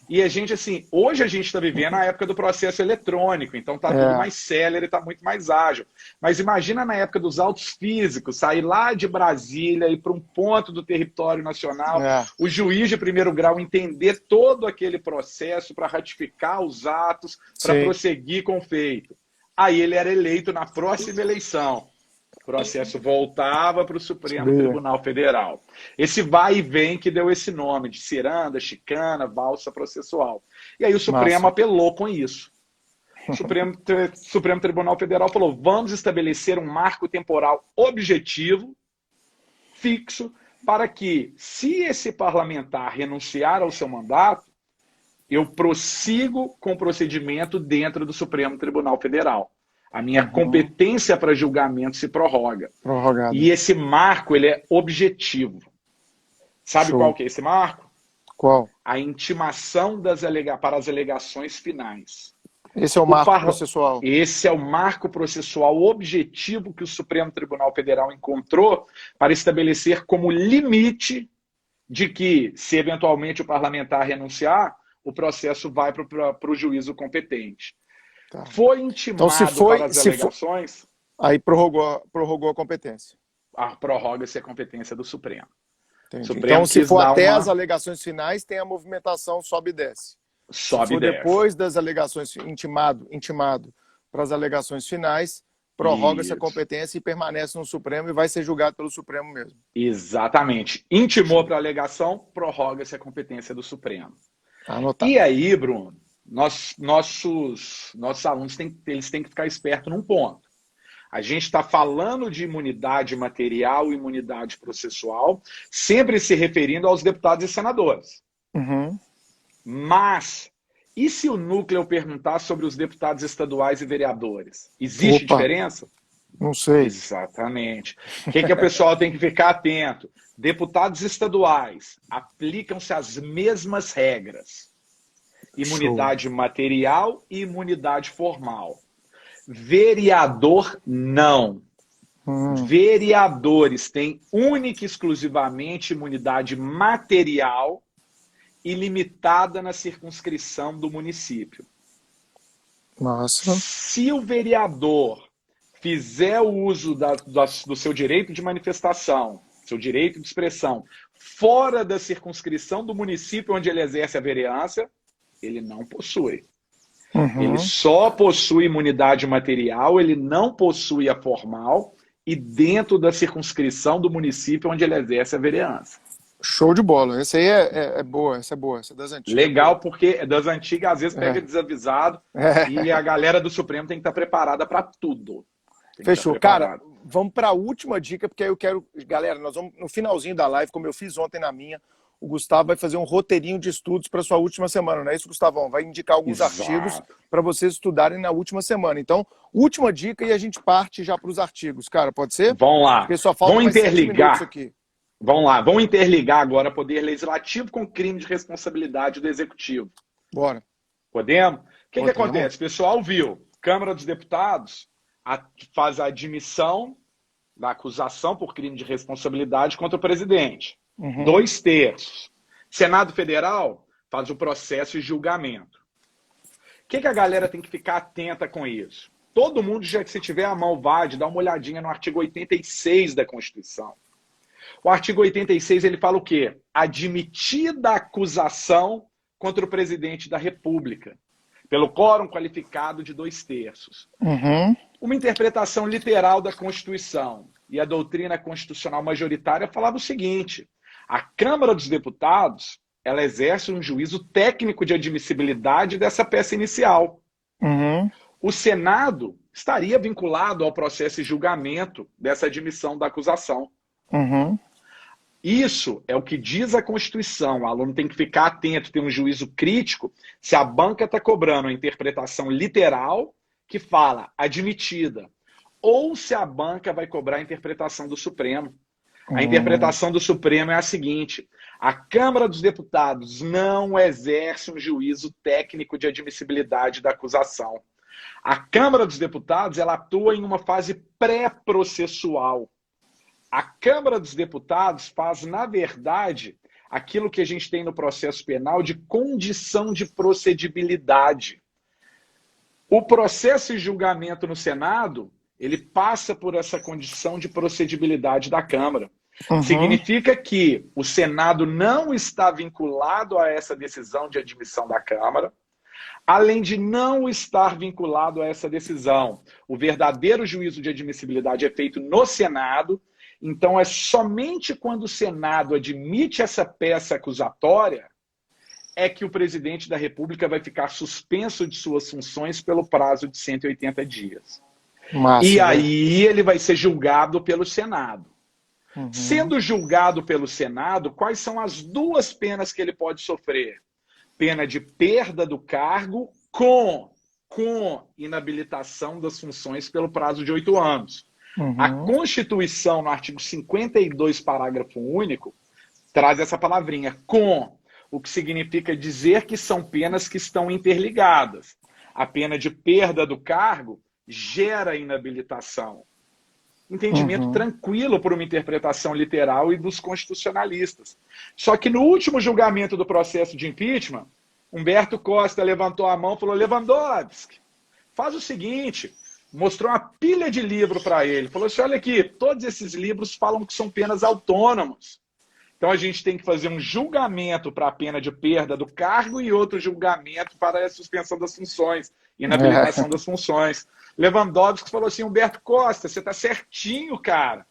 E a gente, assim, hoje a gente está vivendo a época do processo eletrônico, então tá tudo mais célere, tá muito mais ágil. Mas imagina na época dos autos físicos, sair lá de Brasília e para um ponto do território nacional, o juiz de primeiro grau entender todo aquele processo para ratificar os atos, para prosseguir com o feito. Aí ele era eleito na próxima eleição. O processo voltava para o Supremo Tribunal Federal. Esse vai e vem que deu esse nome de ciranda, chicana, valsa processual. E aí o Supremo apelou com isso. O Supremo Tribunal Federal falou, vamos estabelecer um marco temporal objetivo, fixo, para que, se esse parlamentar renunciar ao seu mandato, eu prossigo com o procedimento dentro do Supremo Tribunal Federal. A minha competência para julgamento se prorroga. E esse marco, ele é objetivo. Sabe qual que é esse marco? Qual? A intimação para as alegações finais. Esse é o marco processual. Esse é o marco processual objetivo que o Supremo Tribunal Federal encontrou para estabelecer como limite de que, se eventualmente o parlamentar renunciar, o processo vai para o juízo competente. Foi intimado para as alegações... Aí prorrogou a competência. Prorroga-se a competência do Supremo. Então, se for até as alegações finais, tem a movimentação sobe e desce. Se for depois das alegações intimado para as alegações finais, prorroga-se a competência e permanece no Supremo e vai ser julgado pelo Supremo mesmo. Exatamente. Intimou para a alegação, prorroga-se a competência do Supremo. Anotado. E aí, Bruno, nossos alunos eles têm que ficar espertos num ponto. A gente está falando de imunidade material e imunidade processual, sempre se referindo aos deputados e senadores. Mas, e se o núcleo perguntar sobre os deputados estaduais e vereadores? Existe diferença? Não sei. Exatamente. O que o pessoal tem que ficar atento? Deputados estaduais, aplicam-se as mesmas regras. Imunidade material e imunidade formal. Vereador, não. Vereadores têm única e exclusivamente imunidade material e limitada na circunscrição do município. Nossa. Se o vereador fizer o uso do seu direito de manifestação, seu direito de expressão, fora da circunscrição do município onde ele exerce a vereança, ele não possui. Ele só possui imunidade material, ele não possui a formal e dentro da circunscrição do município onde ele exerce a vereança. Show de bola. Essa aí é boa, essa é boa, essa é das antigas. Legal, porque das antigas às vezes pega desavisado e a galera do Supremo tem que estar preparada para tudo. Fechou. Cara, vamos para a última dica, porque aí eu quero... Galera, nós vamos no finalzinho da live, como eu fiz ontem na minha, o Gustavo vai fazer um roteirinho de estudos para sua última semana, não é isso, Gustavão? Vai indicar alguns artigos para vocês estudarem na última semana. Então, última dica e a gente parte já para os artigos. Cara, pode ser? Vamos lá. Porque só falta vamos interligar aqui. Vamos lá. Vamos interligar agora poder legislativo com crime de responsabilidade do executivo. Bora. Podemos? O que acontece? O pessoal viu. Câmara dos Deputados faz a admissão da acusação por crime de responsabilidade contra o presidente. 2/3. Senado Federal faz o processo e julgamento. O que a galera tem que ficar atenta com isso? Todo mundo, já que se tiver a mão, dá uma olhadinha no artigo 86 da Constituição. O artigo 86 ele fala o quê? Admitida a acusação contra o presidente da República, pelo quórum qualificado de 2/3. Uma interpretação literal da Constituição e a doutrina constitucional majoritária falava o seguinte: a Câmara dos Deputados ela exerce um juízo técnico de admissibilidade dessa peça inicial. O Senado estaria vinculado ao processo e julgamento dessa admissão da acusação. Isso é o que diz a Constituição. O aluno tem que ficar atento, ter um juízo crítico se a banca está cobrando a interpretação literal que fala admitida, ou se a banca vai cobrar a interpretação do Supremo. A interpretação do Supremo é a seguinte: a Câmara dos Deputados não exerce um juízo técnico de admissibilidade da acusação. A Câmara dos Deputados ela atua em uma fase pré-processual. A Câmara dos Deputados faz, na verdade, aquilo que a gente tem no processo penal de condição de procedibilidade. O processo e julgamento no Senado, ele passa por essa condição de procedibilidade da Câmara. Significa que o Senado não está vinculado a essa decisão de admissão da Câmara, além de não estar vinculado a essa decisão. O verdadeiro juízo de admissibilidade é feito no Senado, então é somente quando o Senado admite essa peça acusatória é que o presidente da República vai ficar suspenso de suas funções pelo prazo de 180 dias. Massa, e aí ele vai ser julgado pelo Senado. Sendo julgado pelo Senado, quais são as duas penas que ele pode sofrer? Pena de perda do cargo com inabilitação das funções pelo prazo de 8 anos. A Constituição, no artigo 52, parágrafo único, traz essa palavrinha, com, o que significa dizer que são penas que estão interligadas. A pena de perda do cargo gera inabilitação. Entendimento tranquilo por uma interpretação literal e dos constitucionalistas. Só que no último julgamento do processo de impeachment, Humberto Costa levantou a mão e falou: Lewandowski, faz o seguinte, mostrou uma pilha de livro para ele. Falou assim, olha aqui, todos esses livros falam que são penas autônomas. Então a gente tem que fazer um julgamento para a pena de perda do cargo e outro julgamento para a suspensão das funções, inabilitação das funções. Lewandowski falou assim, Humberto Costa, você está certinho, cara.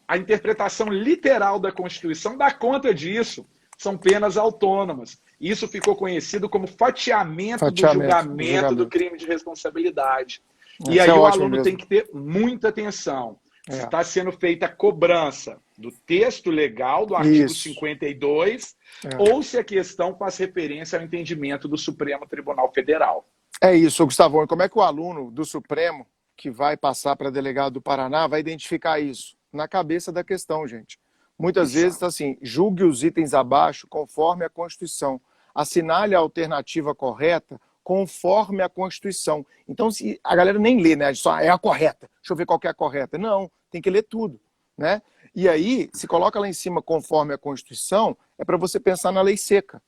A interpretação literal da Constituição dá conta disso. São penas autônomas. Isso ficou conhecido como fatiamento do julgamento do crime de responsabilidade. E aí o aluno tem que ter muita atenção. Se está sendo feita a cobrança do texto legal do artigo 52, ou se a questão faz referência ao entendimento do Supremo Tribunal Federal. É isso, Gustavão. E como é que o aluno do Supremo, que vai passar para delegado do Paraná, vai identificar isso? Na cabeça da questão, gente. Muitas vezes está assim, julgue os itens abaixo conforme a Constituição. Assinale a alternativa correta conforme a Constituição. Então, se a galera nem lê, né? Só é a correta. Deixa eu ver qual que é a correta. Não, tem que ler tudo, né? E aí, se coloca lá em cima conforme a Constituição, é para você pensar na lei seca,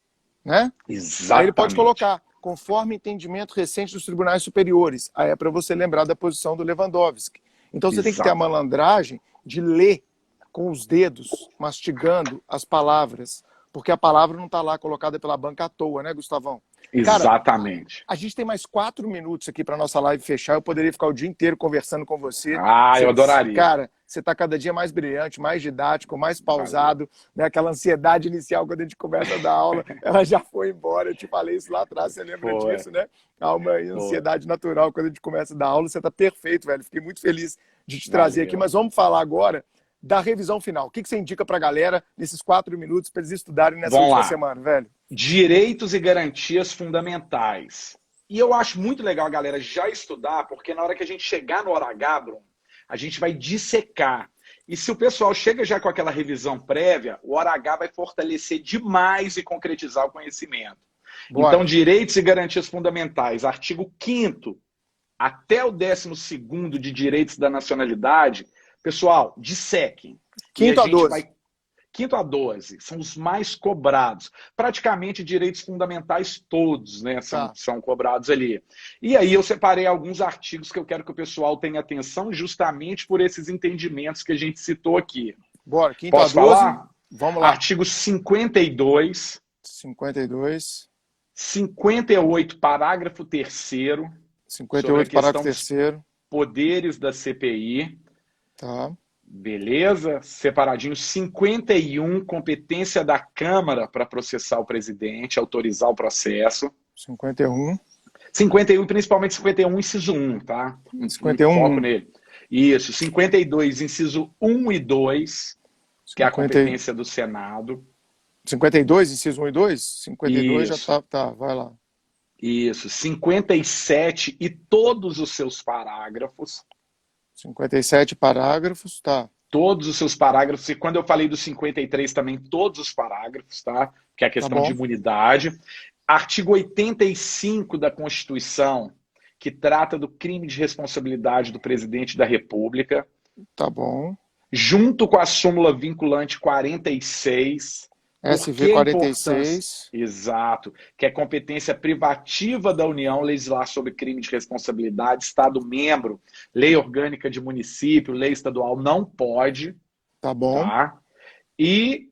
né? Exatamente. Aí ele pode colocar conforme entendimento recente dos tribunais superiores. Aí é para você lembrar da posição do Lewandowski. Então você tem que ter a malandragem de ler com os dedos, mastigando as palavras, porque a palavra não está lá colocada pela banca à toa, né, Gustavão? Exatamente. Cara, a gente tem mais 4 minutos aqui para nossa live fechar. Eu poderia ficar o dia inteiro conversando com você. Eu adoraria. Cara, você está cada dia mais brilhante, mais didático, mais pausado. Né? Aquela ansiedade inicial quando a gente começa a dar aula, ela já foi embora. Eu te falei isso lá atrás, você lembra disso, né? Há uma ansiedade natural quando a gente começa a dar aula. Você está perfeito, velho. Fiquei muito feliz de te trazer aqui. Mas vamos falar agora da revisão final. O que você indica para a galera nesses 4 minutos para eles estudarem nessa última semana, velho? Direitos e garantias fundamentais. E eu acho muito legal a galera já estudar, porque na hora que a gente chegar no hora H, Bruno, a gente vai dissecar. E se o pessoal chega já com aquela revisão prévia, o hora H vai fortalecer demais e concretizar o conhecimento. Bora. Então, direitos e garantias fundamentais. Artigo 5º até o 12º de direitos da nacionalidade. Pessoal, dissequem. 5º a 12. 5º a 12, são os mais cobrados. Praticamente direitos fundamentais todos, né, são cobrados ali. E aí eu separei alguns artigos que eu quero que o pessoal tenha atenção justamente por esses entendimentos que a gente citou aqui. Bora, 5º Posso a 12? Falar? Vamos lá. Artigo 52. 52. 58, parágrafo 3º. 58, parágrafo 3º. Poderes da CPI. Tá. Beleza? Separadinho. 51, competência da Câmara para processar o presidente, autorizar o processo. 51. 51, principalmente 51, inciso 1, tá? 51. Foco nele. Isso. 52, inciso 1 e 2, que é a competência do Senado. 52, inciso 1 e 2? 52 Isso. já tá, vai lá. Isso. 57 e todos os seus parágrafos. 57 parágrafos, tá. Todos os seus parágrafos, e quando eu falei do 53 também, todos os parágrafos, tá? Que é a questão de imunidade. Artigo 85 da Constituição, que trata do crime de responsabilidade do presidente da República. Tá bom. Junto com a súmula vinculante 46, Por SV que a importância? 46. Exato, que é competência privativa da União legislar sobre crime de responsabilidade, Estado membro, lei orgânica de município, lei estadual não pode, Tá bom. tá? E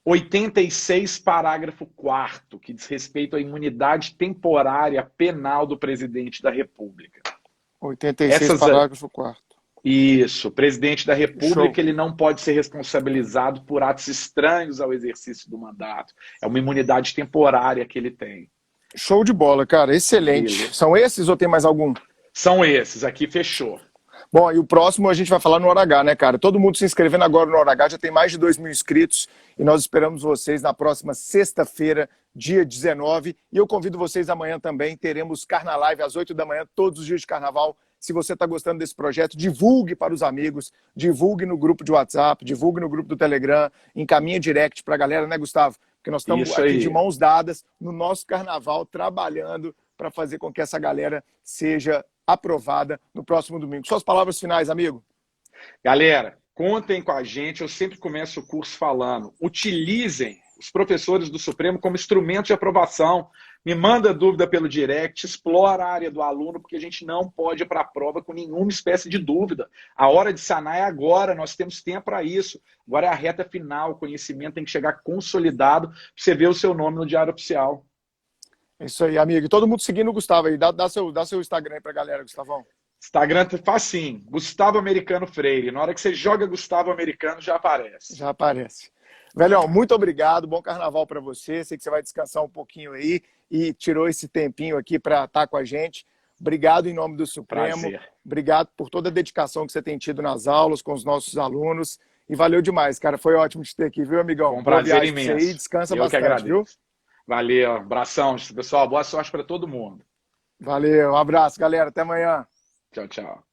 86, parágrafo 4º, que diz respeito à imunidade temporária penal do presidente da República. 86, Essas, parágrafo 4º. isso, o presidente da Show. República ele não pode ser responsabilizado por atos estranhos ao exercício do mandato. É uma imunidade temporária que ele tem. Show de bola, cara. Excelente. Beleza. São esses ou tem mais algum? São esses, aqui fechou. Bom, e o próximo a gente vai falar no Hora H, né, cara? Todo mundo se inscrevendo agora no Hora H, já tem mais de 2.000 inscritos e nós esperamos vocês na próxima sexta-feira, dia 19. E eu convido vocês amanhã também, teremos Carnalive às 8 da manhã, todos os dias de carnaval. Se você está gostando desse projeto, divulgue para os amigos, divulgue no grupo de WhatsApp, divulgue no grupo do Telegram, encaminhe direct para a galera, né, Gustavo? Porque nós estamos Isso aqui aí. de mãos dadas no nosso carnaval, trabalhando para fazer com que essa galera seja aprovada no próximo domingo. Suas palavras finais, amigo. Galera, contem com a gente. Eu sempre começo o curso falando. Utilizem os professores do Supremo como instrumento de aprovação. Me manda dúvida pelo direct, explora a área do aluno, porque a gente não pode ir para a prova com nenhuma espécie de dúvida. A hora de sanar é agora, nós temos tempo para isso. Agora é a reta final, o conhecimento tem que chegar consolidado para você ver o seu nome no Diário Oficial. É isso aí, amigo. E todo mundo seguindo o Gustavo aí. Dá seu Instagram aí pra galera, Gustavão. Instagram tá facinho. Gustavo Americano Freire. Na hora que você joga Gustavo Americano, já aparece. Já aparece. Velhão, muito obrigado. Bom carnaval para você. Sei que você vai descansar um pouquinho aí e tirou esse tempinho aqui para estar com a gente. Obrigado em nome do Supremo. Prazer. Obrigado por toda a dedicação que você tem tido nas aulas com os nossos alunos. E valeu demais, cara. Foi ótimo te ter aqui, viu, amigão? Um prazer imenso. Você aí. Descansa Eu bastante, que agradeço. Viu? Valeu. Abração, pessoal. Boa sorte para todo mundo. Valeu. Um abraço, galera. Até amanhã. Tchau, tchau.